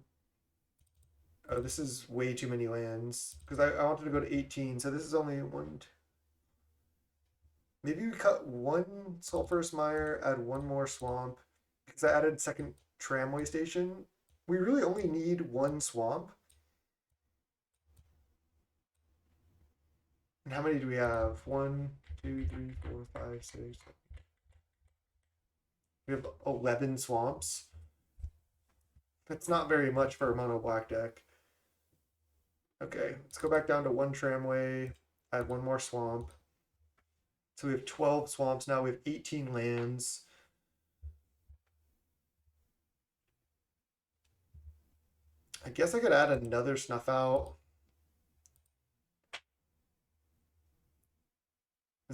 oh, this is way too many lands, because I wanted to go to 18, so this is only one. Maybe we cut 1 Sulphur's Mire, add 1 more swamp, because I added second tramway station. We really only need 1 swamp. And how many do we have? 1, 2, 3, 4, 5, 6. We have 11 swamps. That's not very much for a mono black deck. Okay, let's go back down to 1 tramway, add 1 more swamp. So we have 12 swamps now. We have 18 lands. I guess I could add another Snuff Out.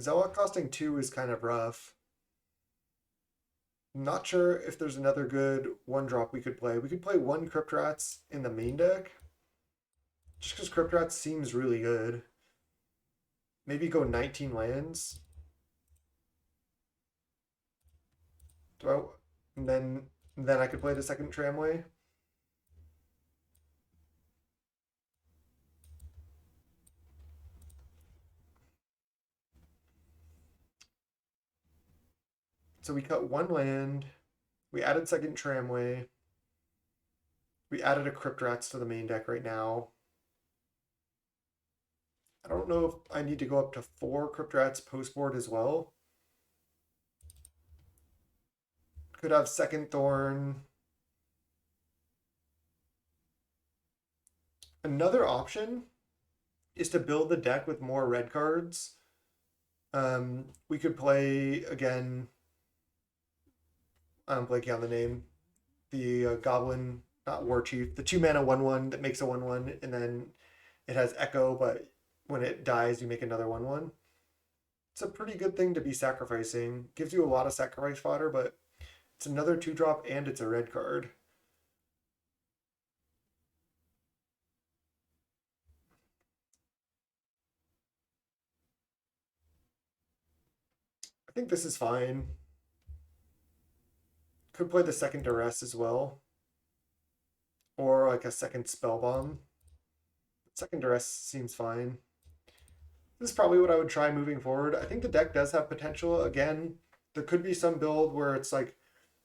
Zealot costing 2 is kind of rough. Not sure if there's another good 1-drop we could play. We could play 1 Crypt Rats in the main deck. Just because Crypt Rats seems really good. Maybe go 19 lands. And then I could play the second tramway. So we cut 1 land. We added second tramway. We added a Crypt Rats to the main deck right now. I don't know if I need to go up to 4 Crypt Rats post board as well. Could have second Thorn. Another option is to build the deck with more red cards. We could play again. I'm blanking on the name. The Goblin, not War Chief, the 2 mana 1/1 that makes a 1/1, and then it has Echo, but when it dies, you make another 1/1. It's a pretty good thing to be sacrificing. Gives you a lot of sacrifice fodder, but it's another 2-drop and it's a red card. I think this is fine. Could play the second duress as well. Or like a second spell bomb. Second duress seems fine. This is probably what I would try moving forward. I think the deck does have potential. Again, there could be some build where it's like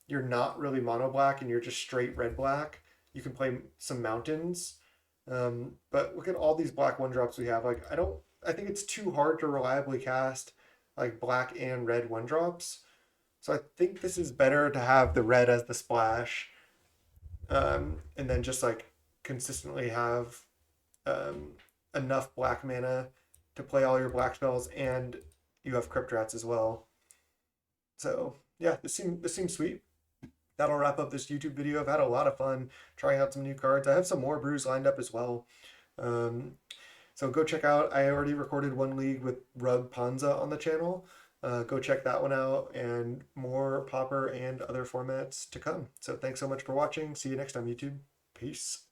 you're not really mono black and you're just straight red black. You can play some mountains. But look at all these black 1-drops we have. Like I think it's too hard to reliably cast like black and red 1-drops. So I think this is better to have the red as the splash, and then just like consistently have um, enough black mana to play all your black spells, and you have Crypt Rats as well. So yeah, this seems sweet. That'll wrap up this YouTube video. I've had a lot of fun trying out some new cards. I have some more brews lined up as well. Um, so go check out. I already recorded one league with Rug Panza on the channel. Go check that one out, and more Pauper and other formats to come. So thanks so much for watching. See you next time, YouTube. Peace.